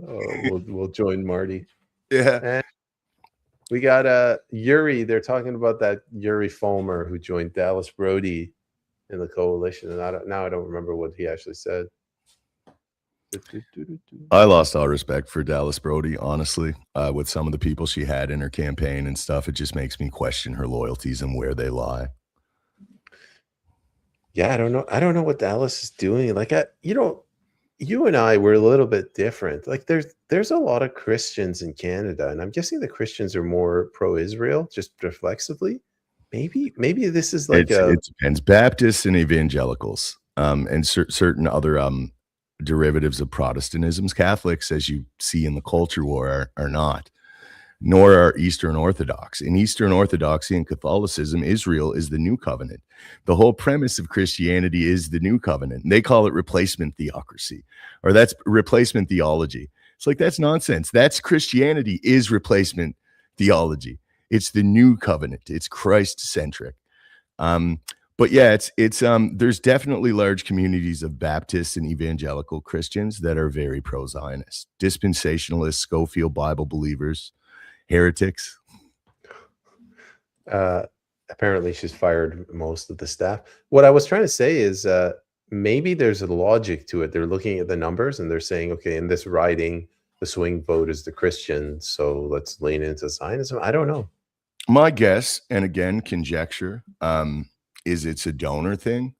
[SPEAKER 1] We'll join Marty.
[SPEAKER 2] Yeah.
[SPEAKER 1] And we got Yuri. They're talking about that Yuri Fulmer who joined Dallas Brody in the coalition, and I don't remember what he actually said.
[SPEAKER 2] I lost all respect for Dallas Brody, honestly, with some of the people she had in her campaign and stuff. It just makes me question her loyalties and where they lie.
[SPEAKER 1] Yeah, I don't know what Dallas is doing. Like, you and I were a little bit different. Like, there's a lot of Christians in Canada, and I'm guessing the Christians are more pro-Israel, just reflexively. Maybe this is like
[SPEAKER 2] it depends. Baptists and evangelicals, and certain other derivatives of Protestantism. Catholics, as you see in the culture war, are not, nor are Eastern Orthodox. In Eastern Orthodoxy and Catholicism, Israel is the new covenant. The whole premise of Christianity is the new covenant. They call it replacement theocracy, or that's replacement theology. It's like, that's nonsense. That's Christianity is replacement theology. It's the new covenant. It's Christ-centric. But yeah, it's there's definitely large communities of Baptist and evangelical Christians that are very pro-Zionist, dispensationalists, Scofield Bible believers, heretics.
[SPEAKER 1] Apparently she's fired most of the staff. What I was trying to say is maybe there's a logic to it. They're looking at the numbers and they're saying, okay, in this riding, the swing vote is the Christian, so let's lean into Zionism. I don't know.
[SPEAKER 2] My guess, and again, conjecture, is it's a donor thing.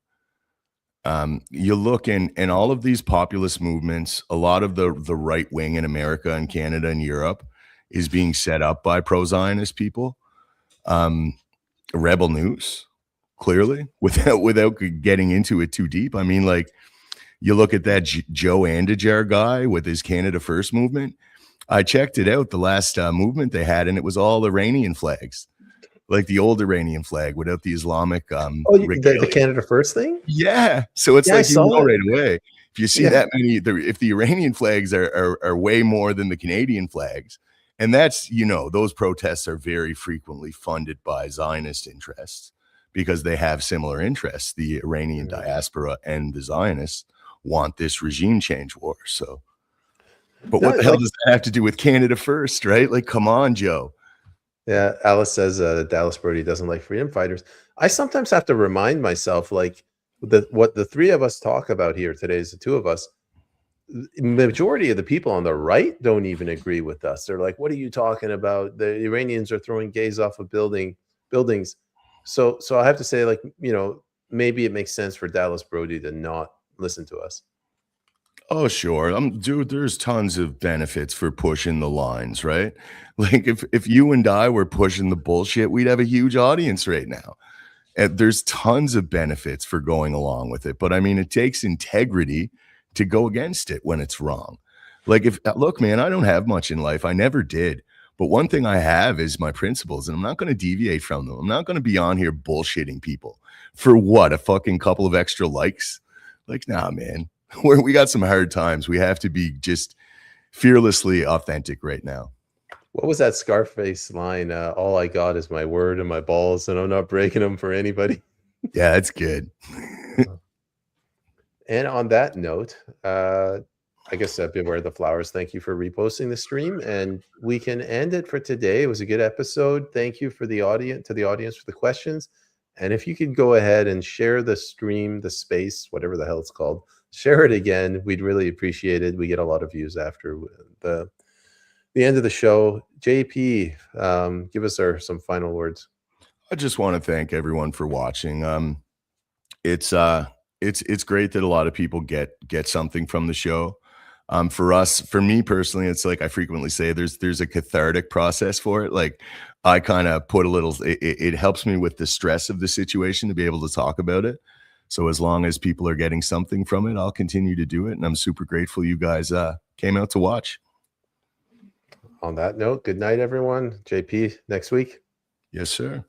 [SPEAKER 2] You look in all of these populist movements, a lot of the right wing in America and Canada and Europe is being set up by pro-Zionist people. Rebel News, clearly, without getting into it too deep. I mean, like, you look at that Joe Andijar guy with his Canada First movement. I checked it out, the last movement they had, and it was all Iranian flags, like the old Iranian flag without the Islamic.
[SPEAKER 1] The Canada First thing?
[SPEAKER 2] Yeah. So it's like you know right away. If you see that many, if the Iranian flags are way more than the Canadian flags, and that's, you know, those protests are very frequently funded by Zionist interests because they have similar interests. The Iranian diaspora and the Zionists want this regime change war. So, but what the hell does that have to do with Canada First, right? Like, come on, Joe.
[SPEAKER 1] Yeah, Alice says Dallas Brody doesn't like freedom fighters. I sometimes have to remind myself, like, what the three of us talk about here today is the two of us. The majority of the people on the right don't even agree with us. They're like, what are you talking about? The Iranians are throwing gays off of buildings. So I have to say, like, you know, maybe it makes sense for Dallas Brody to not listen to us.
[SPEAKER 2] Oh, sure. Dude, there's tons of benefits for pushing the lines, right? Like, if you and I were pushing the bullshit, we'd have a huge audience right now. And there's tons of benefits for going along with it. But I mean, it takes integrity to go against it when it's wrong. Like, look, man, I don't have much in life. I never did. But one thing I have is my principles, and I'm not going to deviate from them. I'm not going to be on here bullshitting people for what, a fucking couple of extra likes? Like, nah, man. We got some hard times. We have to be just fearlessly authentic right now.
[SPEAKER 1] What was that Scarface line? All I got is my word and my balls, and I'm not breaking them for anybody.
[SPEAKER 2] Yeah, that's good.
[SPEAKER 1] And on that note, I guess beware the flowers. Thank you for reposting the stream, and we can end it for today. It was a good episode. Thank you for the audience, for the questions. And if you could go ahead and share the stream, the space, whatever the hell it's called, share it again. We'd really appreciate it. We get a lot of views after the end of the show. JP, give us some final words.
[SPEAKER 2] I just want to thank everyone for watching. It's great that a lot of people get something from the show. For me personally, it's like I frequently say there's a cathartic process for it. Like, I kind of put a little, it helps me with the stress of the situation to be able to talk about it. So as long as people are getting something from it, I'll continue to do it. And I'm super grateful you guys came out to watch.
[SPEAKER 1] On that note, good night, everyone. JP, next week.
[SPEAKER 2] Yes, sir.